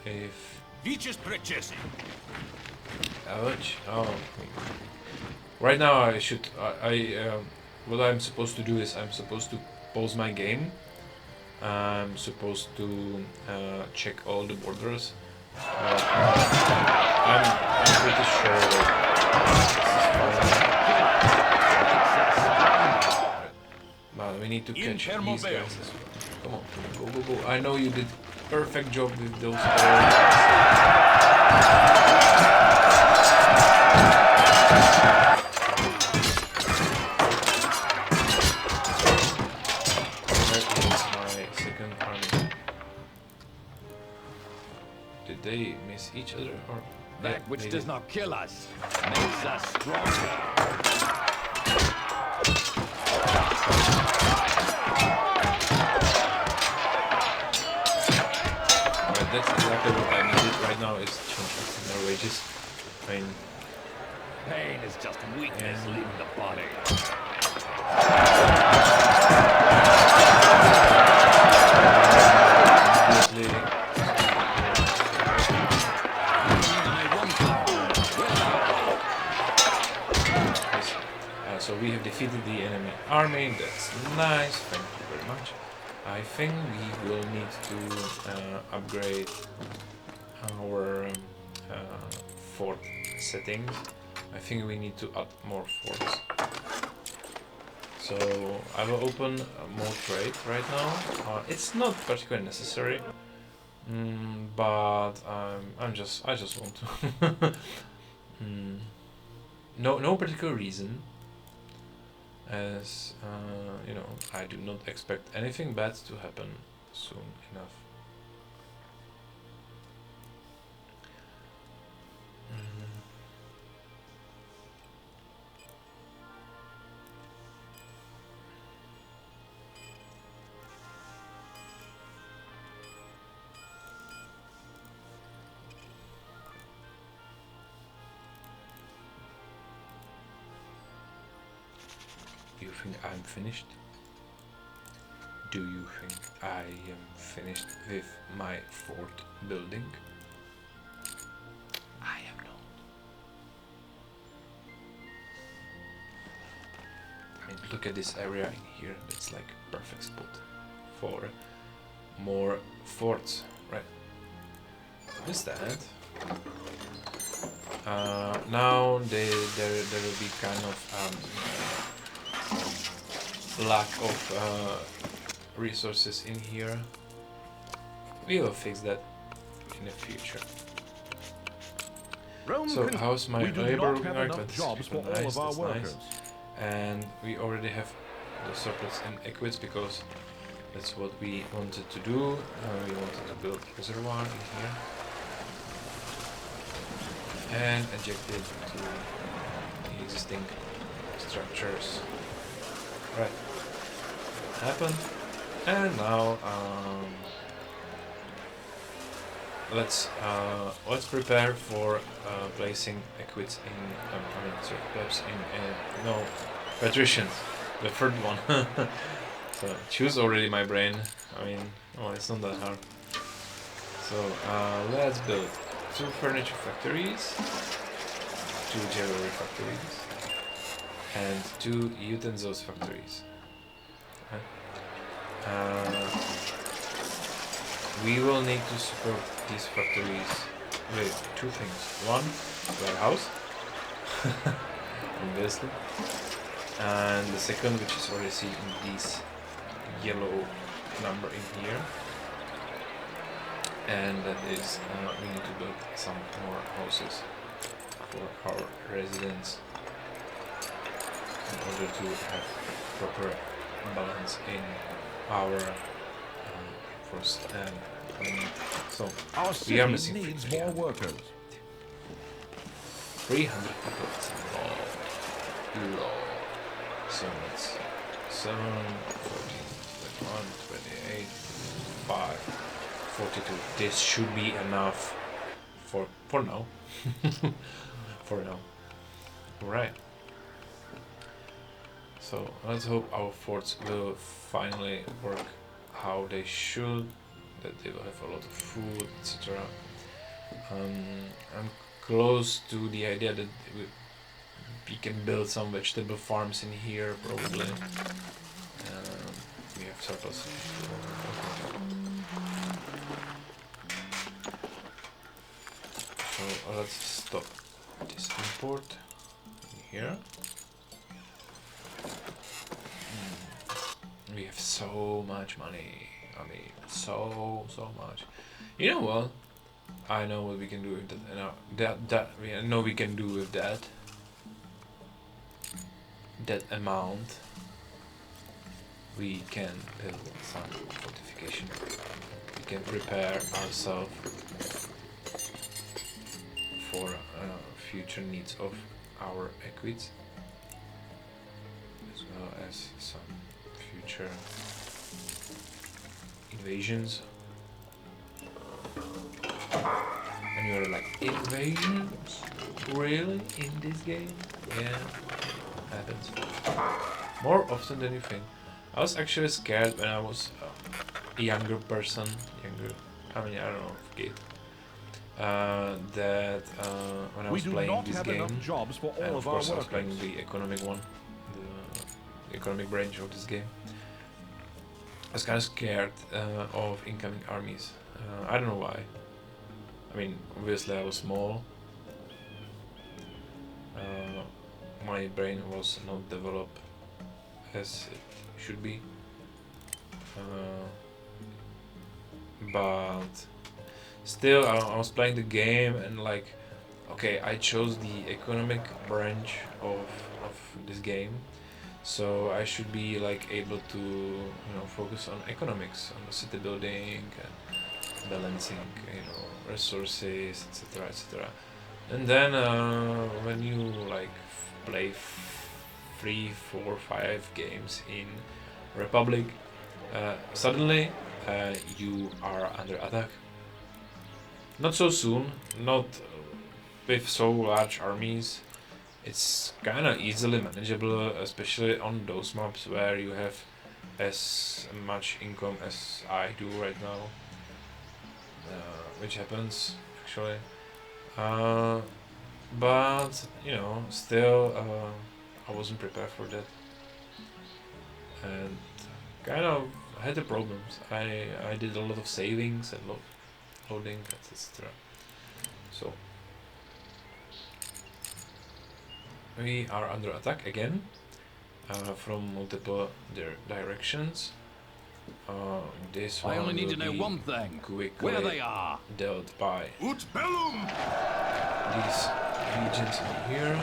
if right now I should what I'm supposed to do is I'm supposed to pause my game. I'm supposed to check all the borders. I'm pretty sure that this is fine. But we need to catch these guys as well. Come on, go, go, go. I know you did perfect job with those they miss each other, or that which does not kill us makes us stronger. army. That's nice. Thank you very much. I think we will need to upgrade our fort settings. I think we need to add more forts. So I will open more trade right now. It's not particularly necessary, but I just want to. No particular reason, as you know, I do not expect anything bad to happen soon enough. Do you think I'm finished? Do you think I am finished with my fort building? I am not. I mean, look at this area in here. It's like a perfect spot for more forts, right? With that, now there will be kind of lack of resources in here. We will fix that in the future. So how's my labor looking like? Jobs for all of our workers. Nice. And we already have the surplus in equids because that's what we wanted to do. We wanted to build a reservoir in here and eject it to the existing structures. Right, happened, and now let's prepare for placing equids in plebs in no patricians, the third one. So choose already my brain. I mean, oh, it's not that hard. So let's build 2 furniture factories, 2 jewelry factories, and 2 utensils factories. We will need to support these factories with 2 things. One, warehouse, obviously, and the second, which is already seen in this yellow number in here, and that is we need to build some more houses for our residents in order to have proper balance in our force and so our we are city missing needs more workers. 300 people. That's a lot. So that's 7, 14, 21, 28, 5, 42. This should be enough for now. For now. Alright. So let's hope our forts will finally work how they should, that they will have a lot of food, etc. I'm close to the idea that we can build some vegetable farms in here, probably. We have surplus. So let's stop this import in here. We have so much money. I mean, so much. You know what? I know what we can do with that. I know we can do with that. That amount. We can build some fortification. We can prepare ourselves for future needs of our equids, as well as some future invasions. And you're like, invasions? Really? In this game? Yeah, happens. More often than you think. I was actually scared when I was a younger person, I mean, I don't know, kid, that when I was playing this game, jobs for all and of of our course I was workers. playing the economic one, economic branch of this game. I was kind of scared of incoming armies. I don't know why. I mean, obviously I was small. My brain was not developed as it should be. But still, I was playing the game and like, okay, I chose the economic branch of this game, so I should be like able to, you know, focus on economics, on the city building and balancing, you know, resources, etc., etc. And then when you like play 3, 4, 5 games in Republic, suddenly you are under attack. Not so soon, not with so large armies. It's kind of easily manageable, especially on those maps where you have as much income as I do right now, which happens actually. But you know, still, I wasn't prepared for that, and kind of had the problems. I did a lot of savings and loading, etc. So we are under attack again from multiple directions. This one I only need will to know be one thing. quickly Where they are. dealt by Ut bellum! these regions in here.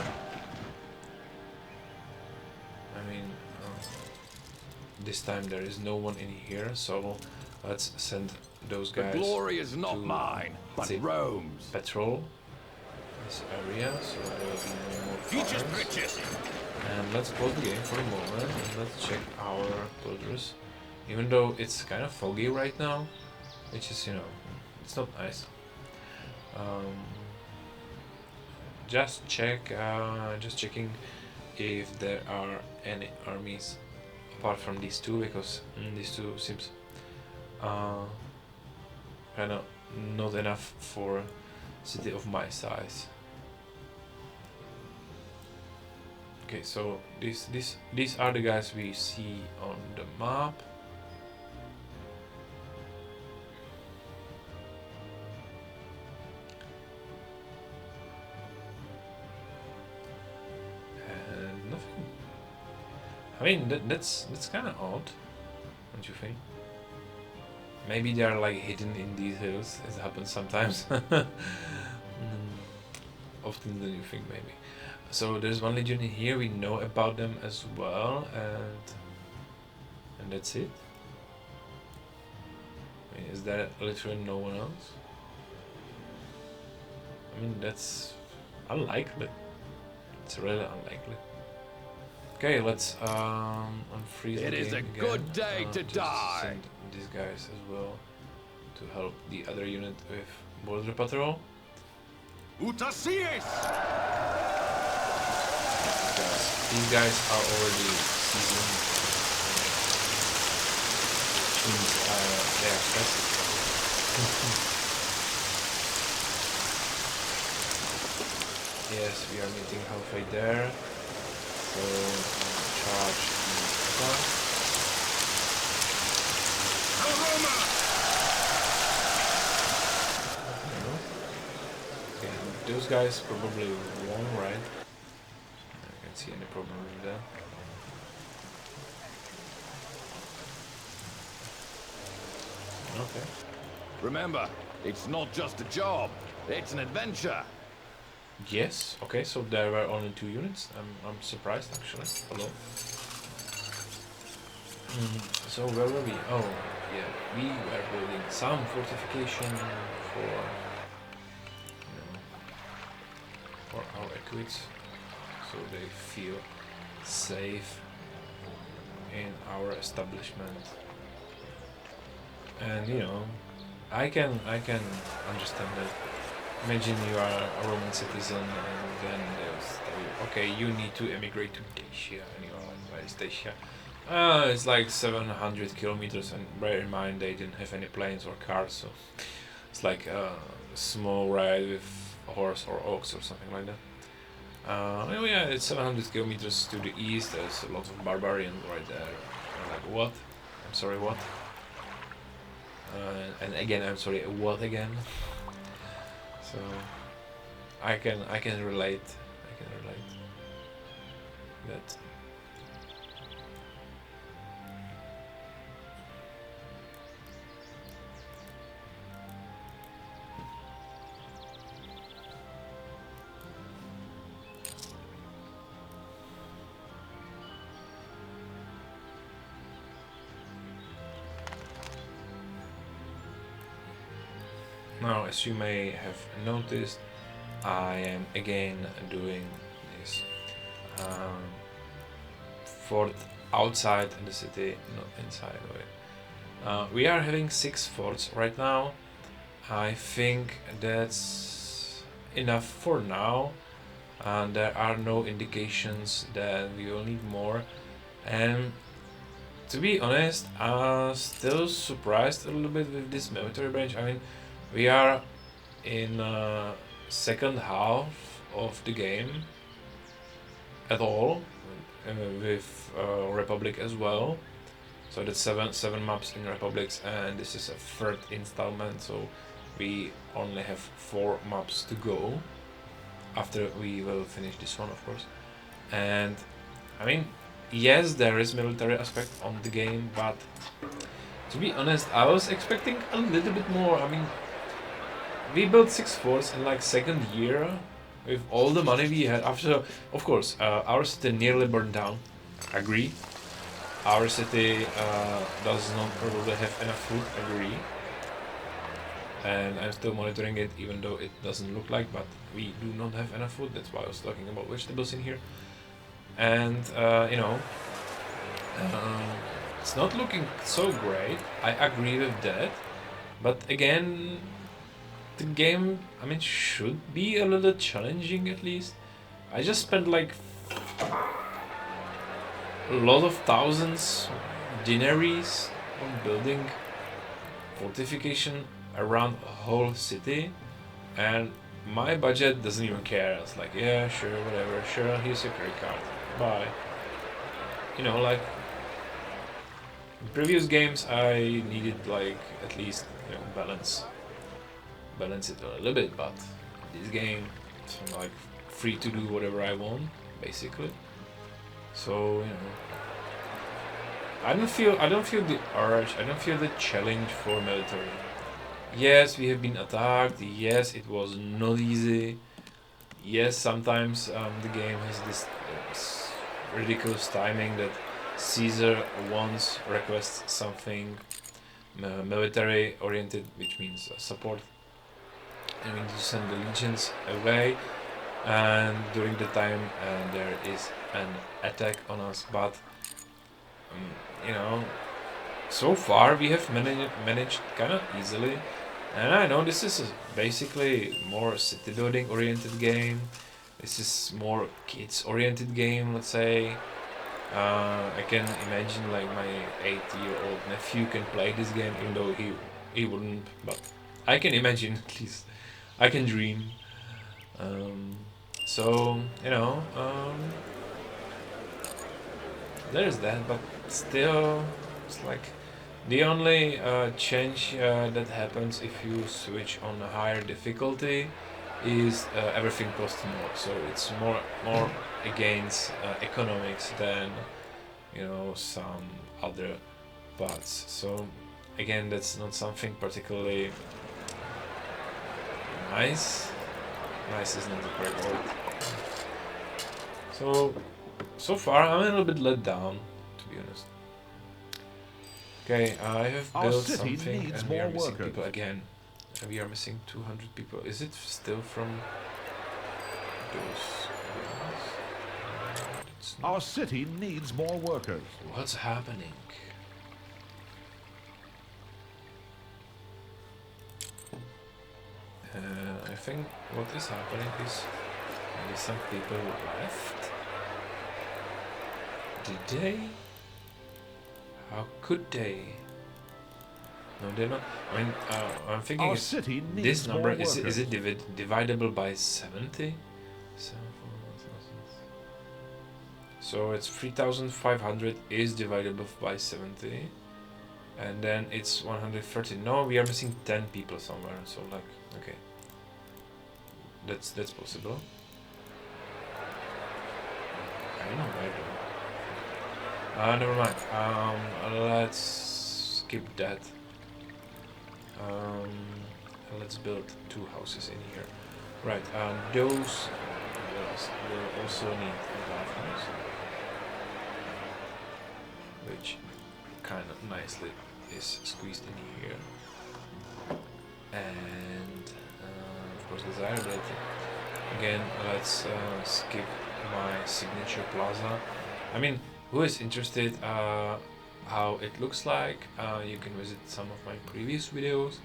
I mean, this time there is no one in here, so let's send those The guys glory is not to, mine, but say, Rome's. patrol this area, so there will be no more Features fires. bridges! And let's close the game for a moment and let's check our builders. Even though it's kind of foggy right now, which is, you know, it's not nice. Just checking if there are any armies apart from these two, because these two seems kind of not enough for a city of my size. Okay, so these are the guys we see on the map. And nothing. I mean, that's kind of odd, don't you think? Maybe they are like hidden in these hills, as happens sometimes. Often than you think, maybe. So there's one legion in here, we know about them as well, and that's it. I mean, is there literally no one else? I mean, that's unlikely. It's really unlikely. Okay, let's unfreeze the It is game a good day to just die. send these guys as well to help the other unit with border patrol. Utacies! These guys are already seasoned, which means they are fast. Yes, we are meeting halfway there, so charge the attack. Okay, those guys probably won, right? See any problem with that? Okay. Remember, it's not just a job, it's an adventure. Yes. Okay. So there were only 2 units. I'm surprised actually. Hello. So where were we? Oh, yeah. We were building some fortification for, you know, for our equids, so they feel safe in our establishment. And you know, I can understand that. Imagine you are a Roman citizen and then they'll tell you, okay, you need to emigrate to Dacia, and you are like, where is Dacia? It's like 700 kilometers, and bear in mind they didn't have any planes or cars, so it's like a small ride with a horse or ox or something like that. Oh yeah, it's 700 kilometers to the east. There's a lot of barbarians right there. I'm like, what? I'm sorry, what? And again, I'm sorry, what again? So I can relate. I can relate that. Now, as you may have noticed, I am again doing this fort outside the city, not inside of it. We are having 6 forts right now. I think that's enough for now. There are no indications that we will need more. And to be honest, I'm still surprised a little bit with this military branch. I mean, we are in second half of the game at all, with Republic as well. So that's seven maps in Republics, and this is a 3rd installment. So we only have 4 maps to go. After we will finish this one, of course. And I mean, yes, there is military aspect on the game, but to be honest, I was expecting a little bit more. I mean, we built 6 forts in like 2nd year with all the money we had. After, of course, our city nearly burned down. Agree. Our city does not probably have enough food. Agree. And I'm still monitoring it, even though it doesn't look like, but we do not have enough food. That's why I was talking about vegetables in here. And you know, it's not looking so great. I agree with that, but again, the game, I mean, should be a little challenging at least. I just spent like a lot of thousands denaries on building fortification around a whole city, and my budget doesn't even care. It's like, yeah, sure, whatever, sure, here's your credit card, bye. You know, like in previous games I needed like at least, you know, balance it a little bit, but this game I'm like free to do whatever I want basically. So, you know, I don't feel the urge, I don't feel the challenge for military. Yes, we have been attacked, yes, it was not easy, yes, sometimes the game has this ridiculous timing that Caesar once requests something military oriented, which means support, and we need to send the legions away, and during the time there is an attack on us, but you know, so far we have managed kind of easily. And I know this is basically more city building oriented game. This is more kids oriented game, let's say. I can imagine like my 8-year-old nephew can play this game, even though he wouldn't, but I can imagine at least. I can dream. So, you know, there's that, but still, it's like the only change that happens if you switch on a higher difficulty is everything costs more. So it's more against economics than, you know, some other parts. So again, that's not something particularly nice. Nice is not the correct word. So far I'm a little bit let down, to be honest. Okay, I have built something and we are missing people again. And we are missing 200 people. Is it still from those guys? Our city needs more workers. What's happening? I think what is happening is maybe some people left. Did they? How could they? No, they're not. I mean, I'm thinking Our city needs this number more is workers. it dividable by 70? So So it's 3,500 is divisible by 70. And then it's 130. No, we are missing 10 people somewhere. So like, okay. That's possible. I don't know where to. Never mind. Let's skip that. Let's build 2 houses in here. Right. Those will also need a bathhouse, which kind of nicely is squeezed in here. And of course desirability. Again, let's skip my signature plaza. I mean, who is interested how it looks like, you can visit some of my previous videos.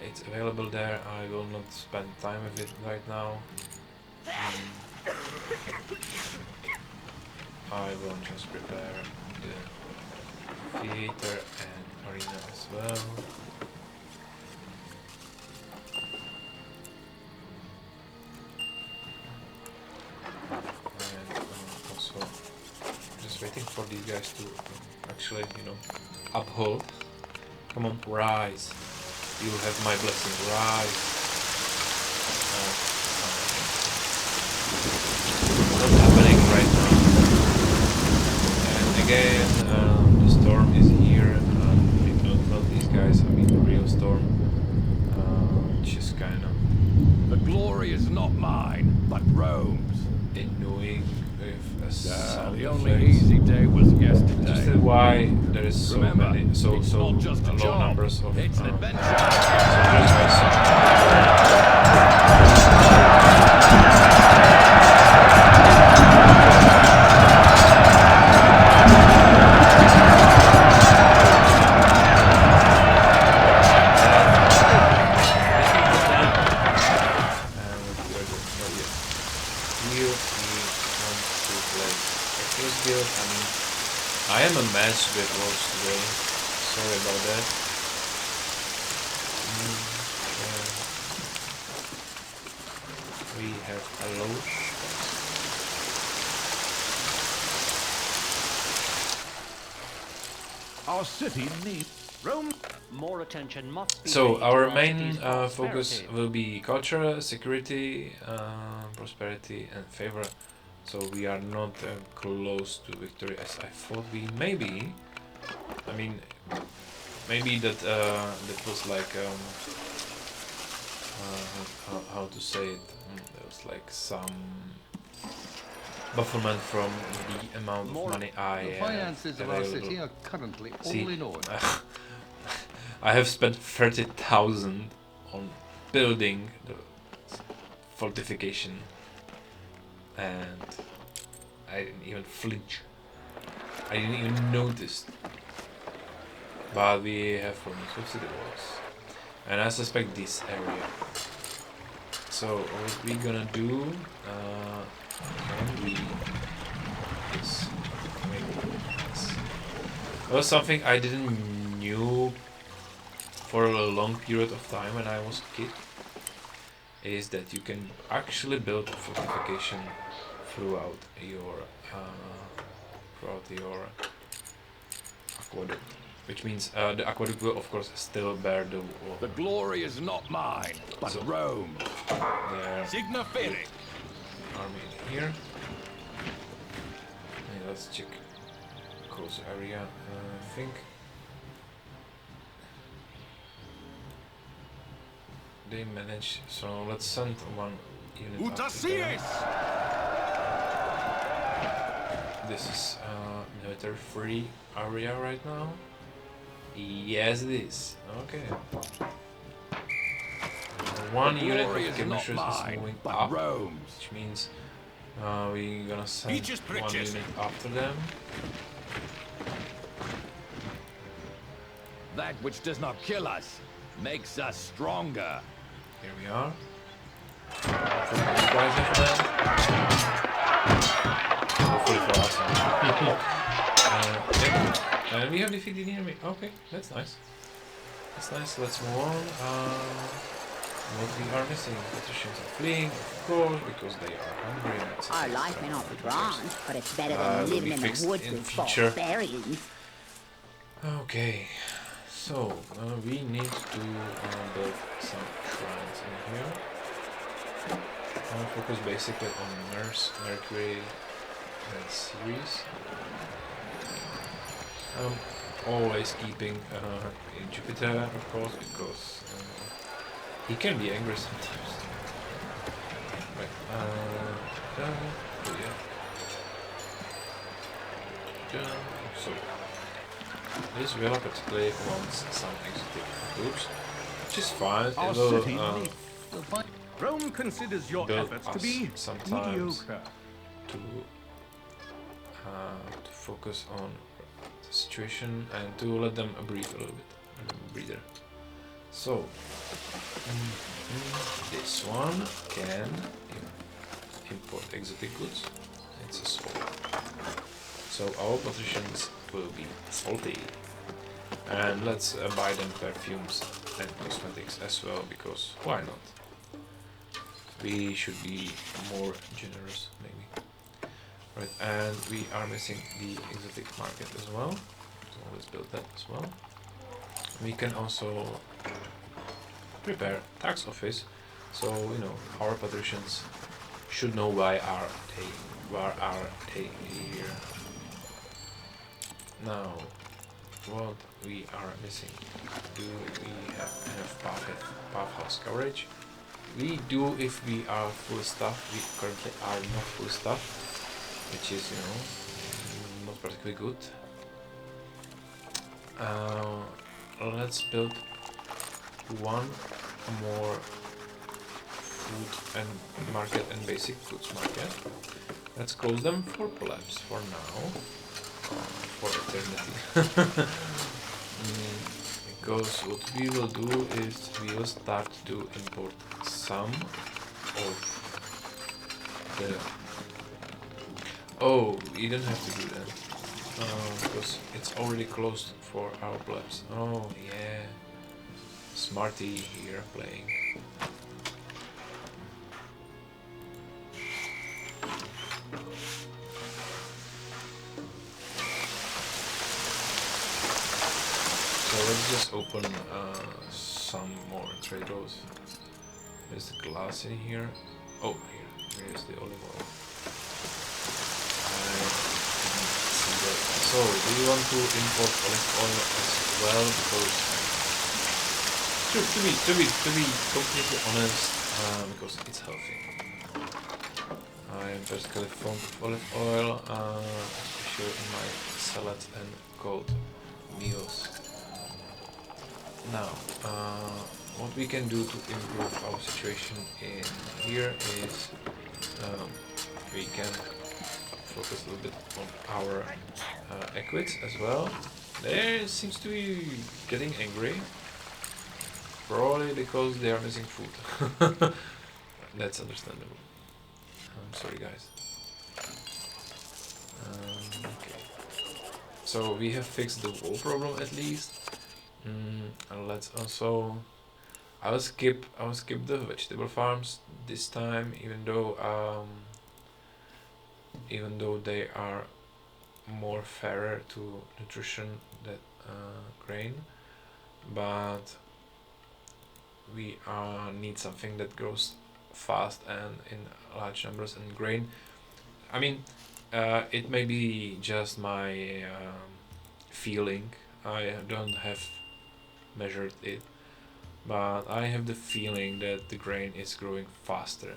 It's available there. I will not spend time with it right now. I will just prepare the theater and arena as well. And also just waiting for these guys to actually, you know, uphold. Come on, rise. You have my blessing, rise. Not happening right now. And again, the storm is here. Not these guys, I mean the real storm. Which is kind of... The glory is not mine, but Rome's. Annoying with a sound The only effects. easy day was yesterday. Just why there is so Remember, many, so it's not just a low job, numbers of it's an adventure. I am a mess with words today. Sorry about that. We have a load. Our city needs Rome. More attention must be So paid our to main city's focus prosperity. will be culture, security, prosperity, and favor. So we are not close to victory as I thought we may be. I mean, maybe that that was like how to say it. There was like some bufferment from the amount of money I The finances of our city are currently all in order. I have spent 30,000 on building the fortification, and I didn't even flinch. I didn't even notice. But we have forms of city walls, and I suspect this area. So what we gonna do? Can we this? Maybe this. It was something I didn't knew for a long period of time when I was a kid. Is that you can actually build a fortification throughout your aqueduct, which means the aqueduct will of course still bear the wall. The glory is not mine, but So, Rome. There. Signa Fere. Army in here. And let's check close area. I think they manage. So let's send one unit. Up to there. This is military free area right now. Yes, it is. Okay. One unit of skirmishers is moving up, which means we're gonna send one unit after them. That which does not kill us makes us stronger. Here we are. Hopefully for us. Yeah. And we have defeated the enemy. Okay, that's nice. That's nice. Let's move on. What we are missing? Patricians are fleeing, of course, because they are hungry. Our life may not be grand, but it's better will than living be in the fixed woods in with future. barbarians. Okay, so we need to build some shrines in here. Focus basically on Nurse, Mercury, and Ceres. Always keeping in Jupiter, of course, because he can be angry sometimes. Right. So this villa particularly wants some exotic groups, which is fine. Our It will city Rome considers your build efforts us to be sometimes mediocre. to focus on the situation and to let them breathe a little bit, breather. So this one can import exotic goods. It's a soul. So our patricians will be salty. And let's buy them perfumes and cosmetics as well, because why not? We should be more generous, maybe. Right, and we are missing the exotic market as well. So let's build that as well. We can also prepare tax office, so you know our patricians should know why are they here. Now, what we are missing? Do we have enough bathhouse coverage? We do if we are full staff. We currently are not full staff, which is, you know, not particularly good. Let's build one more food and market and basic foods market. Let's close them for collapse for now, for eternity. Because what we will do is we will start to import some of the... Oh, we don't have to do that. Because it's already closed for our plebs. Oh, yeah. Smarty here playing. So let's just open some more trade rows. There's the glass in here. Oh, here's the olive oil. So, do you want to import olive oil as well? Because to be completely honest, because it's healthy. I am particularly fond of olive oil, especially in my salads and cold meals. Now, what we can do to improve our situation in here is we can focus a little bit on our equids as well. They seems to be getting angry, probably because they are missing food. That's understandable. I'm sorry, guys. Okay. So we have fixed the wall problem at least. And let's also. I'll skip the vegetable farms this time, even though they are more fairer to nutrition than grain, but we need something that grows fast and in large numbers. And grain, I mean, it may be just my feeling. I don't have measured it, but I have the feeling that the grain is growing faster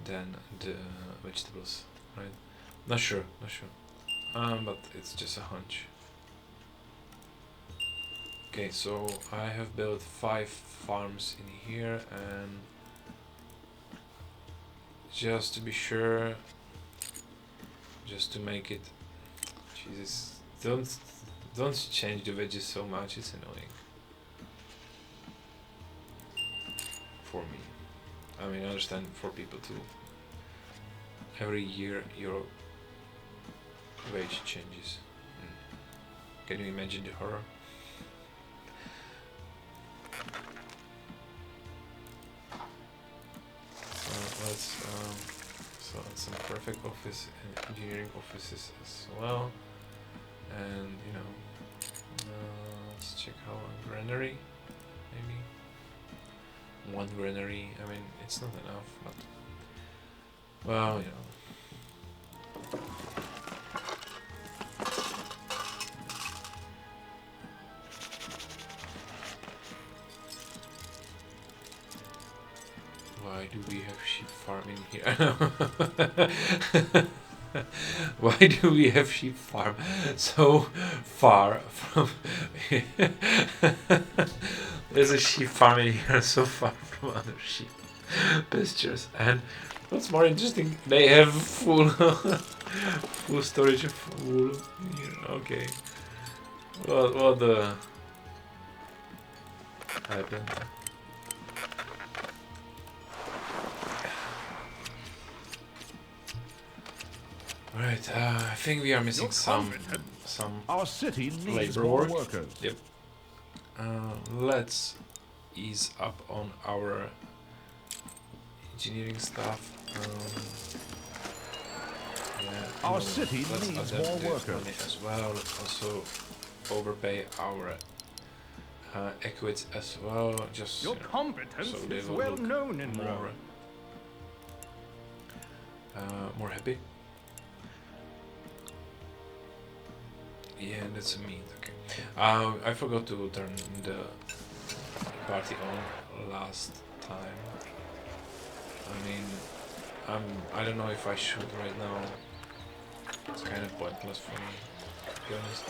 than the vegetables, right? Not sure, but it's just a hunch. Okay, so I have built 5 farms in here, and just to be sure, just to make it, Jesus, don't change the veggies so much, it's annoying for me. I mean, I understand for people too. Every year your wage changes. Can you imagine the horror? well, and some perfect office and engineering offices as well. And you know, let's check how a granary, maybe. One granary, I mean, it's not enough, but well, you know. Why do we have sheep farming here? Why do we have sheep farm so far from... There's a sheep farm in here so far from other sheep pastures. And what's more interesting, they have full full storage of wool. Okay. What the happened? Right, I think we are missing some Our city needs labor more work. workers. Yep. Let's ease up on our engineering stuff. Yeah, Our city let's needs adapt more the workers. money as well. Let's also overpay our equids as well. Just Your you know, competence so they is will well look known in more, Rome. more happy. Yeah, that's a meat. Okay. I forgot to turn the party on last time. I mean, I don't know if I should right now. It's kind of pointless for me, to be honest.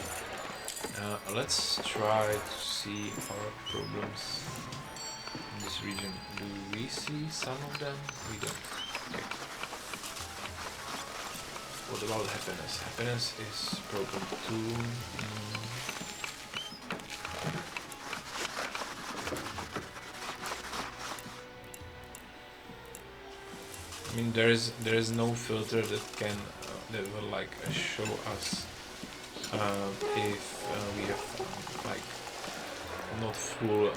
Let's try to see our problems in this region. Do we see some of them? We don't. Okay. What about happiness? Happiness is problem 2. I mean, there is no filter that can that will like show us if we have like not full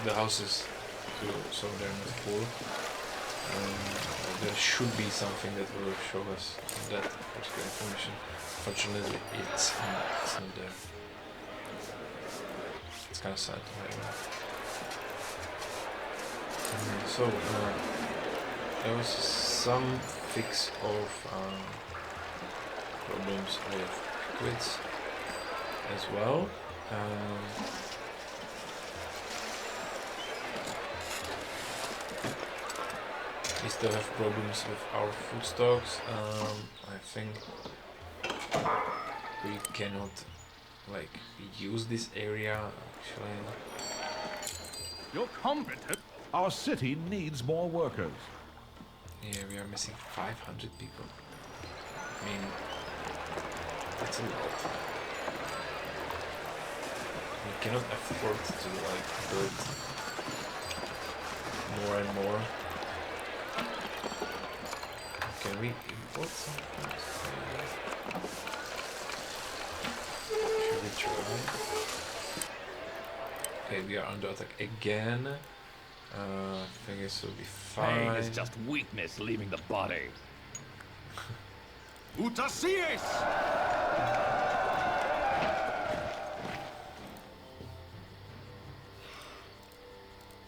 the houses too, so they're not full. There should be something that will show us that particular information. Fortunately, it's not there. It's kind of sad. So there was some fix of problems with liquids as well. We still have problems with our food stocks. I think we cannot like use this area actually. You're competent. Our city needs more workers. Yeah, we are missing 500 people. I mean, that's a lot. We cannot afford to like build more and more. Can we import some things? Should we try? Okay, we are under attack again. I think this will be fine. Pain is just weakness leaving the body. Utacies!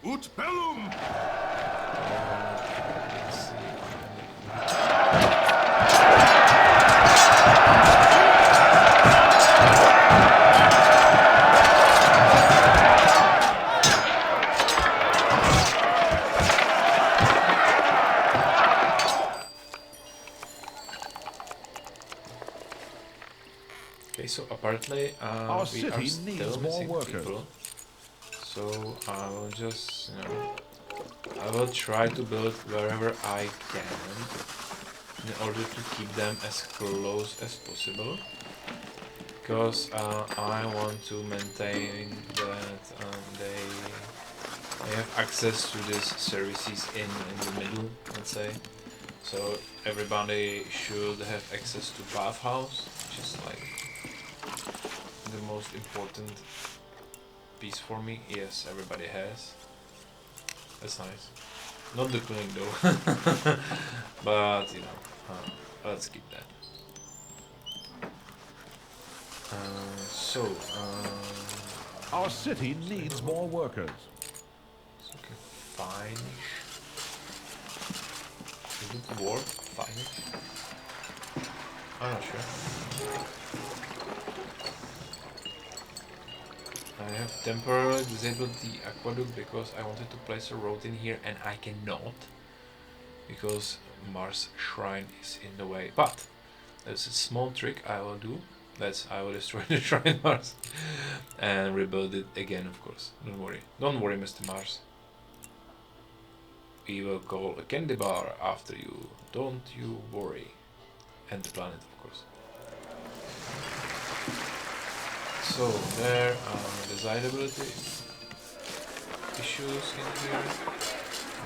Ut bellum! Let's see. Okay, so apparently Our we are city still needs more missing workers. people. So I will just, you know, I will try to build wherever I can in order to keep them as close as possible. Because I want to maintain that they have access to these services in the middle, let's say. So everybody should have access to bathhouse, which is like the most important piece for me. Yes, everybody has. That's nice. Not the queen though. But you know, let's keep that. Our city needs more workers. Okay, fine-ish. Is it war? Fine-ish? I'm not sure. I have temporarily disabled the aqueduct because I wanted to place a road in here and I cannot because Mars Shrine is in the way. But there's a small trick I will do. I will destroy the Shrine Mars and rebuild it again, of course. Don't worry. Don't worry, Mr. Mars. We will call a candy bar after you. Don't you worry. And the planet, of course. So there are desirability issues in here.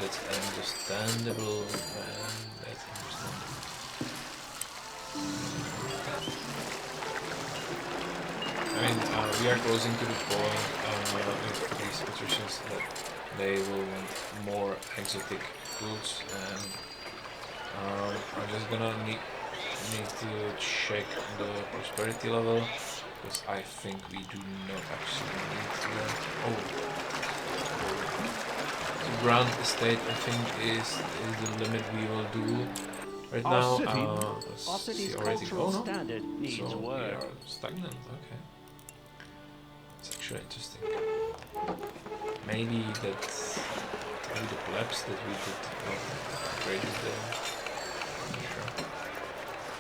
That's understandable, and that's understandable. I mean, we are closing to the point with these patricians that they will want more exotic goods, and I'm just gonna need to check the prosperity level. Because I think we do not actually need to. The Grand Estate, I think, is the limit we will do right now. Our city's cultural standard needs so work. We are stagnant. Okay, it's actually interesting. Maybe that's the plebs that we could upgrade it there.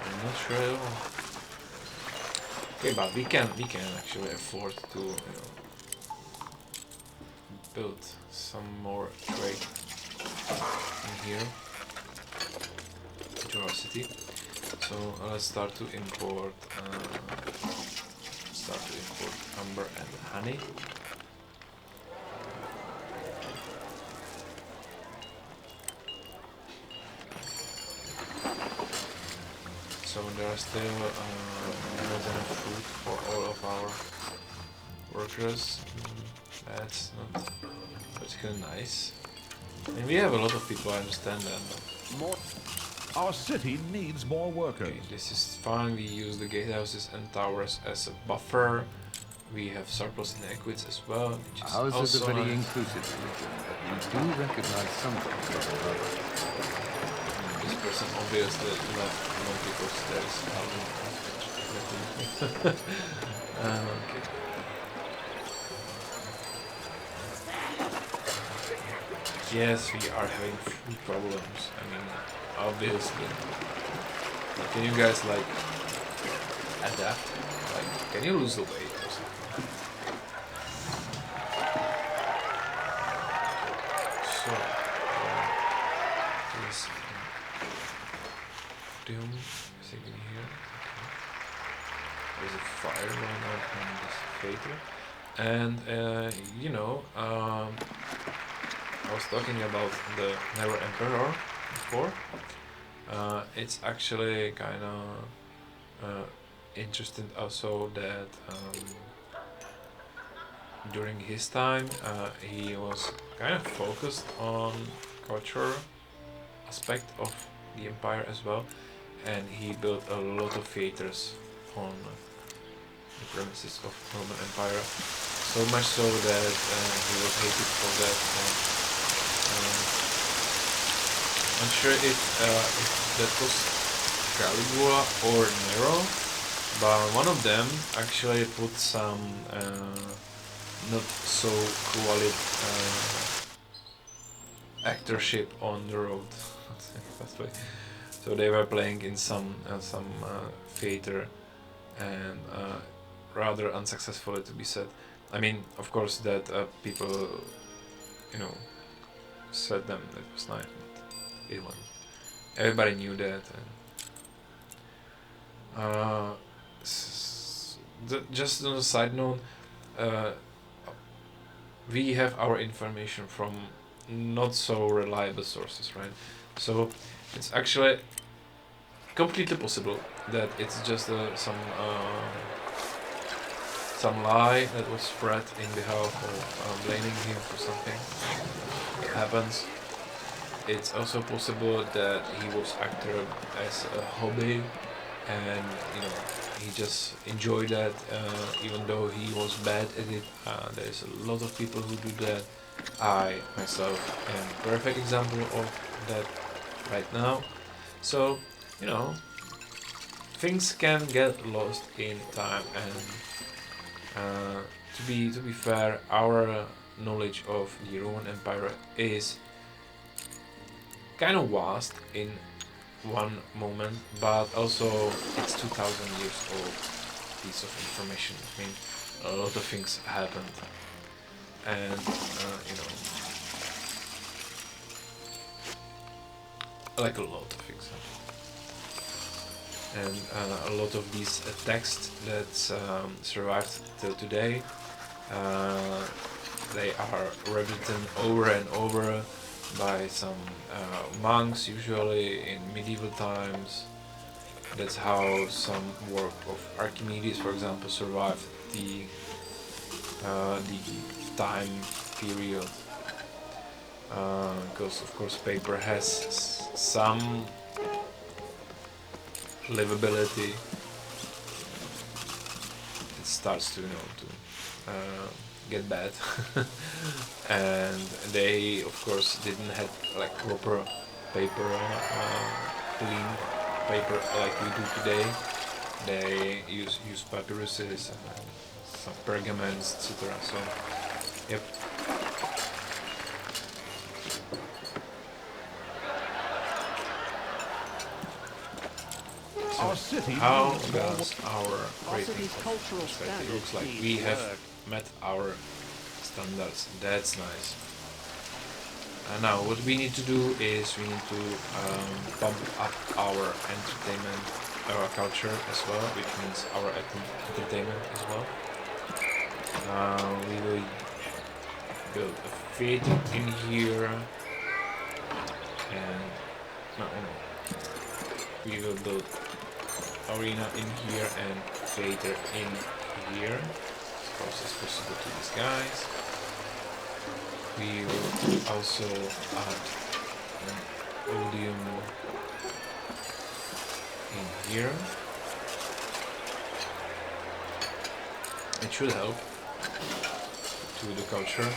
I'm not sure at all. Okay, but we can actually afford to, you know, build some more trade in here into our city. So let's start to import amber and honey. So there are still not enough food for all of our workers. That's not particularly nice. And we have a lot of people, I understand that. Our city needs more workers. Okay, this is fine. We use the gatehouses and towers as a buffer. We have surplus in equids as well, which is Ours is a also very nice. inclusive region, but we do recognize some things from others. This person obviously left alone because there is okay. Yes, we are having food problems. I mean, obviously. Can you guys like adapt? Like, can you lose the weight or something? So, this doom is in here. Okay. There's a fire going on this fatal, and you know, I was talking about the Nero Emperor before. It's actually kind of interesting also that during his time he was kind of focused on culture aspect of the empire as well, and he built a lot of theaters on the premises of Roman Empire, so much so that he was hated for that. I'm sure if that was Caligula or Nero, but one of them actually put some not so quality actorship on the road. That way. So they were playing in some theater, and rather unsuccessfully, to be said. I mean, of course, that people, you know, said them that it was nice, but it wasn't. Everybody knew that. And, just on a side note, we have our information from not so reliable sources, right? So it's actually completely possible that it's just some lie that was spread in behalf of blaming him for something. happens. It's also possible that he was actor as a hobby, and you know he just enjoyed that, even though he was bad at it. There's a lot of people who do that. I myself am a perfect example of that right now. So you know, things can get lost in time, and to be fair, our knowledge of the Roman Empire is kind of vast in one moment, but also it's 2000 years old piece of information. I mean, a lot of things happened, and you know, like a lot of things happened, and a lot of these texts that survived till today, they are rewritten over and over by some monks, usually in medieval times. That's how some work of Archimedes, for example, survived the time period, because of course paper has some livability. It starts to, you know, to get bad. And they of course didn't have like proper paper, clean paper like we do today. They use papyruses and some pergaments, etc. So yep. So Our city how needs does our rating city's cultural it standards looks like need we have work. met our standards. That's nice. And now what we need to do is we need to pump up our entertainment, our culture as well, which means our entertainment as well. We will build a theater in here, and no, we will build arena in here and theater in here, as close as possible to these guys. We will also add an Odeum in here. It should help to the culture.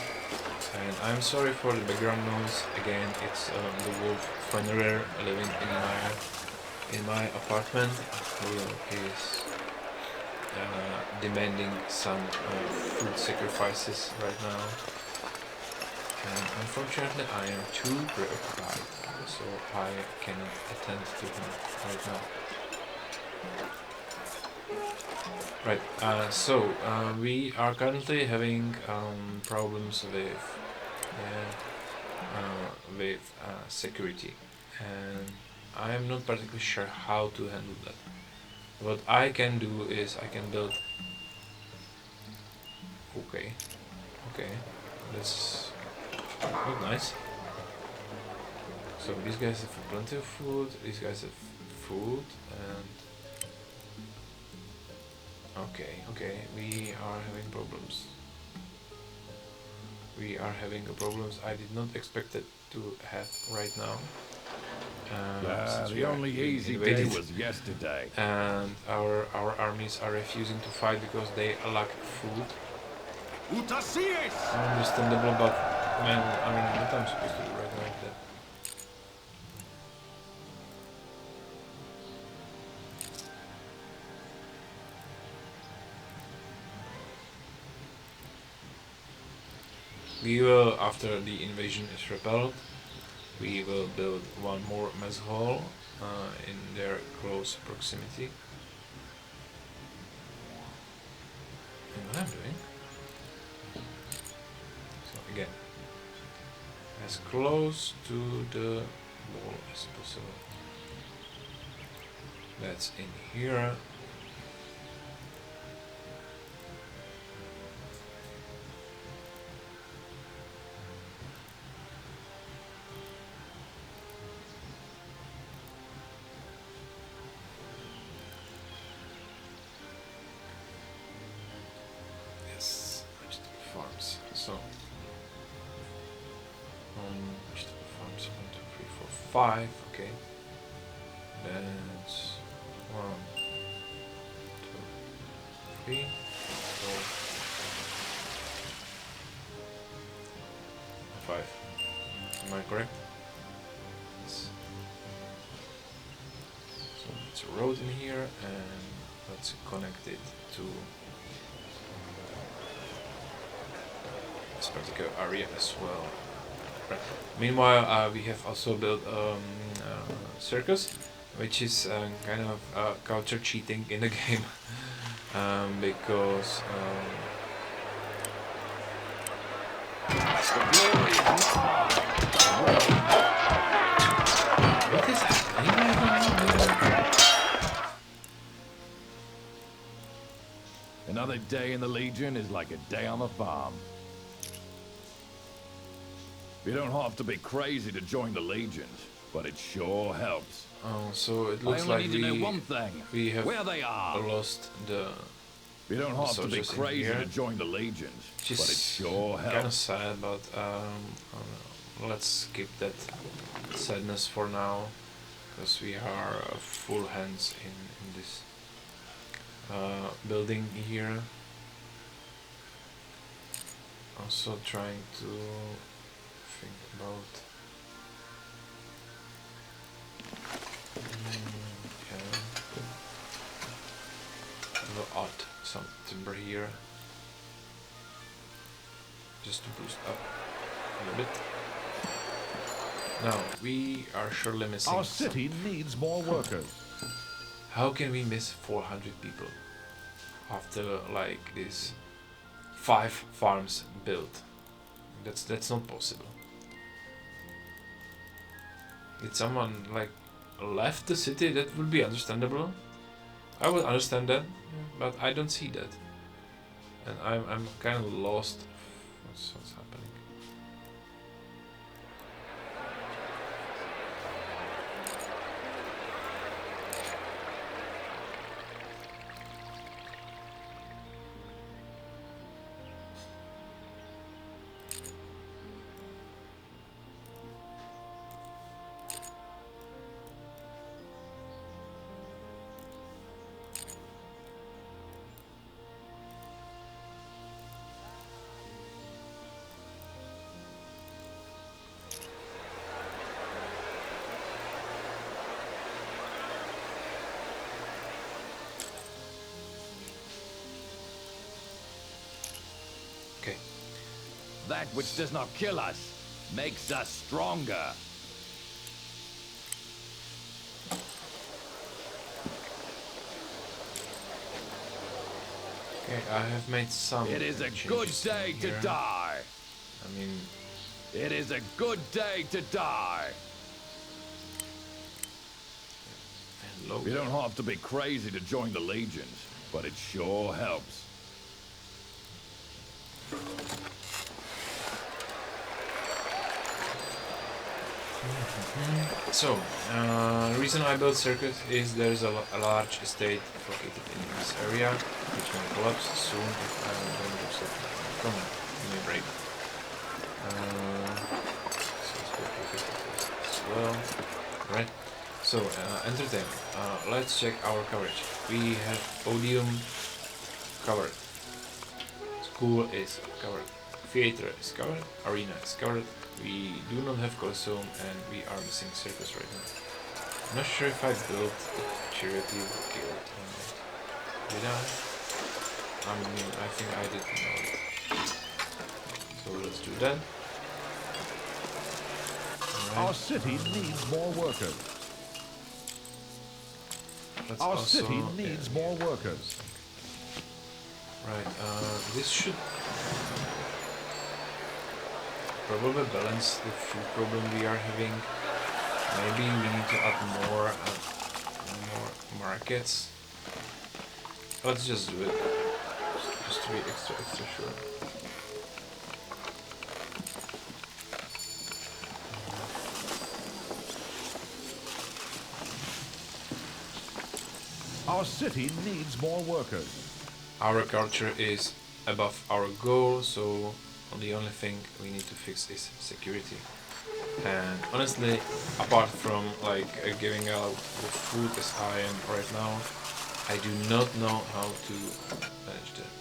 And I'm sorry for the background noise. Again, it's the wolf Fenrir living in my apartment, who is demanding some food sacrifices right now. And unfortunately I am too preoccupied, so I cannot attend to him right now. Right, so we are currently having problems with security, and I am not particularly sure how to handle that. What I can do is I can build... Okay, that's not nice. So these guys have plenty of food, these guys have food, and... Okay, we are having problems. We are having problems I did not expect it to have right now. The only easy day was yesterday. And our armies are refusing to fight because they lack food. Understandable, but man, I mean, what I'm supposed to do right now is that. We will, after the invasion is repelled, we will build one more mess hall in their close proximity. And what I'm doing? So again, as close to the wall as possible. That's in here. Farms. So 5. Okay. That's 1, 2, 3, 4, 5. Am I correct? Yes. So it's a road in here, and let's connect it to this particular area as well. Right. Meanwhile, we have also built Circus, which is kind of culture cheating in the game, because what is happening? Another day in the Legion is like a day on the farm. You don't have to be crazy to join the Legions, but it sure helps. Oh, so it looks I like only need to know one thing. we have where they are. lost the. You don't have to be crazy to join the Legions, but it sure helps. Kind of sad, but let's skip that sadness for now, because we are full hands in this building here. Also trying to think about. Yeah. A little odd, some timber here, just to boost up a little bit. Now we are surely missing. Our city needs more workers. How can we miss 400 people after like this 5 farms built? That's not possible. Did someone like left the city? That would be understandable. I would understand that, but I don't see that, and I'm kind of lost. What's happening? Okay. That which does not kill us makes us stronger. Okay, I have made some. It is a good day to die. I mean, it is a good day to die. Hello. You don't have to be crazy to join the Legions, but it sure helps. So, the reason I built Circus is there's a large estate located in this area, which may collapse soon if I don't do something. Come on, give me a break. So let's go for 50 as well. Right. So, entertainment. Let's check our coverage. We have podium covered. School is covered. Theater is covered. Arena is covered. We do not have Colosseum, and we are missing Circus right now. I'm not sure if I built the Charity Guild or not. Did I? I mean, I think I did not. So let's do that. Right. Our city needs more workers. Our city needs more workers. Right, this should probably balance the food problem we are having. Maybe we need to add more markets. Let's just do it, just to be extra sure. Our city needs more workers. Our culture is above our goal, so the only thing we need to fix is security. And honestly, apart from like giving out the food as I am right now, I do not know how to manage that.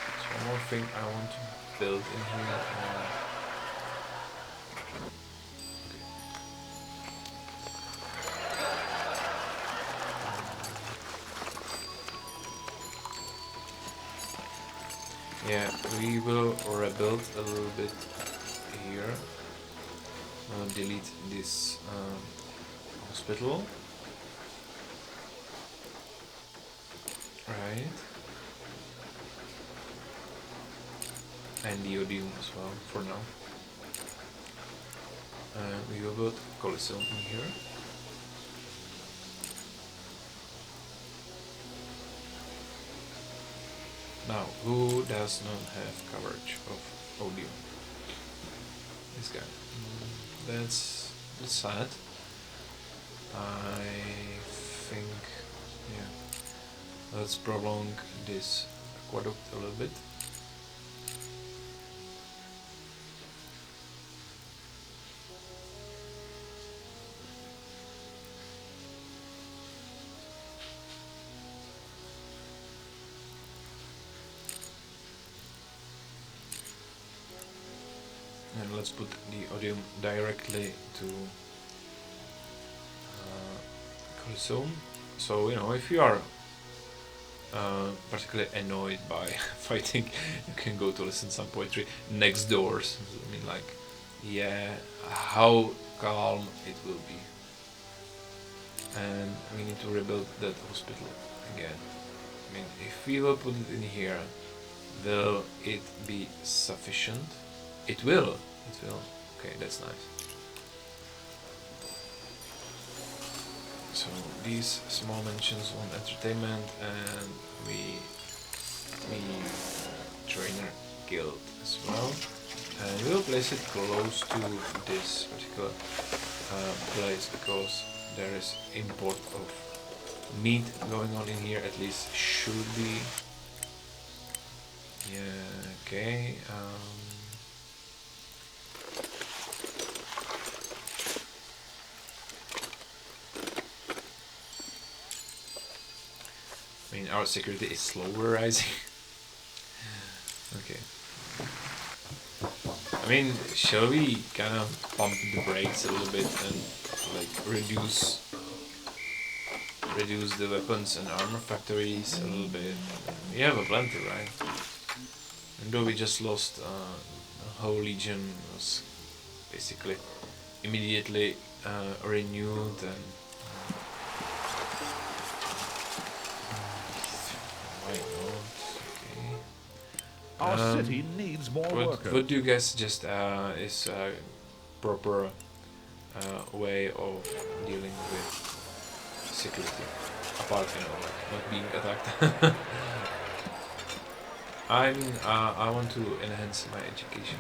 There's one more thing I want to build in here. Yeah, we will rebuild a little bit here. I'll delete this hospital. Right. And the Odium as well for now. We will build Coliseum in here. Now, who does not have coverage of Odium? This guy. That's sad. I think, yeah. Let's prolong this aqueduct a little bit. And let's put the Odium directly to Coliseum. So, you know, if you are particularly annoyed by fighting, you can go to listen some poetry next doors. I mean, like, yeah, how calm it will be. And we need to rebuild that hospital again. I mean, if we will put it in here, will it be sufficient? It will. It will. Okay, that's nice. So these small mentions on entertainment, and we trainer guild as well, and we'll place it close to this particular place because there is import of meat going on in here, at least should be. Yeah, okay. I mean, our security is slower rising. Okay. I mean, shall we kind of pump the brakes a little bit and like reduce the weapons and armor factories a little bit? We have a plenty, right? And though we just lost a whole legion, was basically immediately renewed and. Our city needs more workers. What do you guys suggest is a proper way of dealing with security, apart, you know, like not being attacked? I want to enhance my education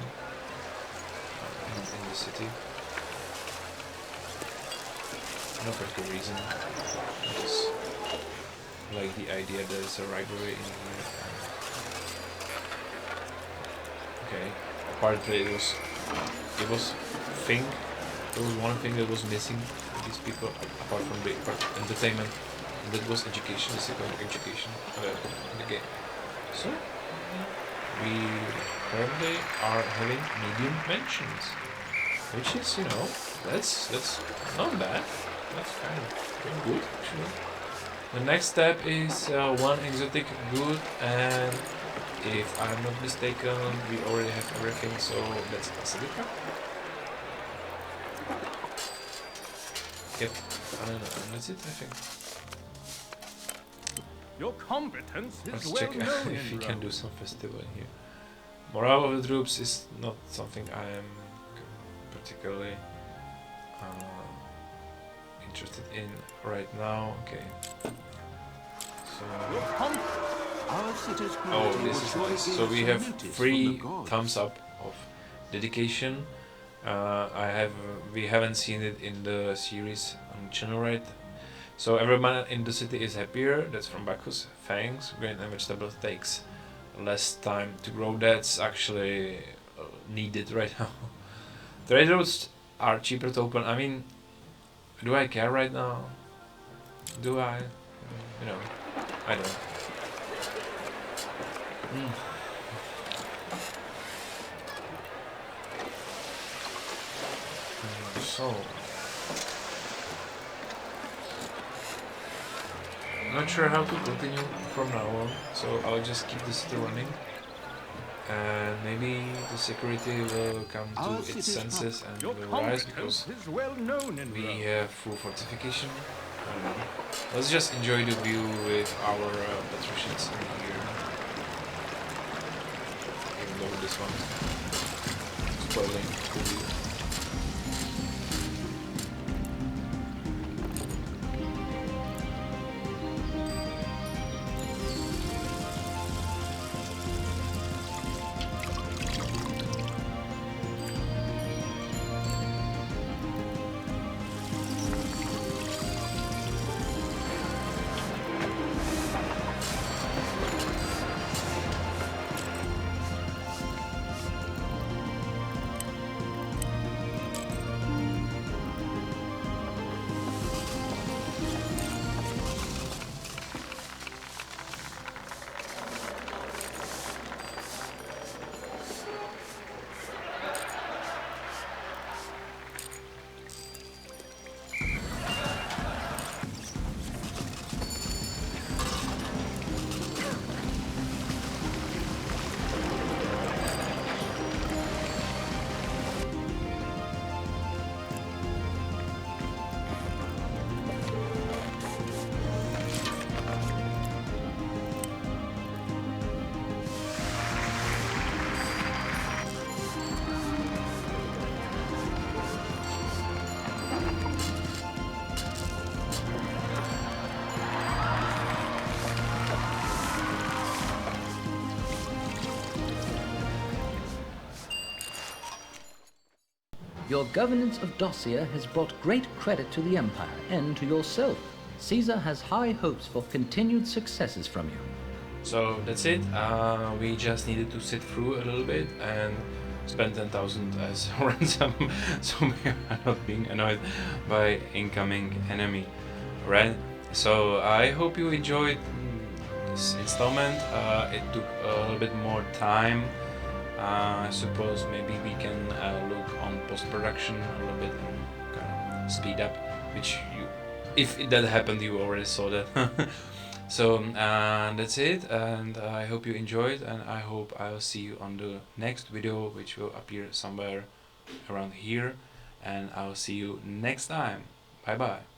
in the city. No particular reason. I just like the idea that there's a library in here. Okay, apparently it was one thing that was missing with these people, apart from the entertainment, and that was education, the second education in the game. So, we currently are having medium mentions, which is, you know, that's not bad, that's kind of good actually. The next step is one exotic good, and if I'm not mistaken, we already have everything, so that's Basilica. Yep, that's it, I think. Your competence is Let's well check known if we in can do Rome. some festival in here. Morale of the troops is not something I am particularly interested in right now. Okay. So. Oh, this is nice. So we have 3 thumbs up of dedication. We haven't seen it in the series on channel, right? So everyone in the city is happier. That's from Bacchus. Thanks. Grain and vegetable takes less time to grow. That's actually needed right now. Trade routes are cheaper to open. I mean, do I care right now? Do I? You know, I don't. So, I'm not sure how to continue from now on, so I'll just keep this city running. And maybe the security will come to its senses and will rise because we have full fortification. Let's just enjoy the view with our patricians in here. Even though this one is spoiling the view. Your governance of Dacia has brought great credit to the Empire and to yourself. Caesar has high hopes for continued successes from you. So that's it. We just needed to sit through a little bit and spend 10,000 as ransom, so we are not being annoyed by incoming enemy. Right? So I hope you enjoyed this installment. It took a little bit more time. I suppose maybe we can look on post-production a little bit and kind of speed up, which you, if that happened, you already saw that. So that's it, and I hope you enjoyed, and I hope I'll see you on the next video, which will appear somewhere around here, and I'll see you next time. Bye bye.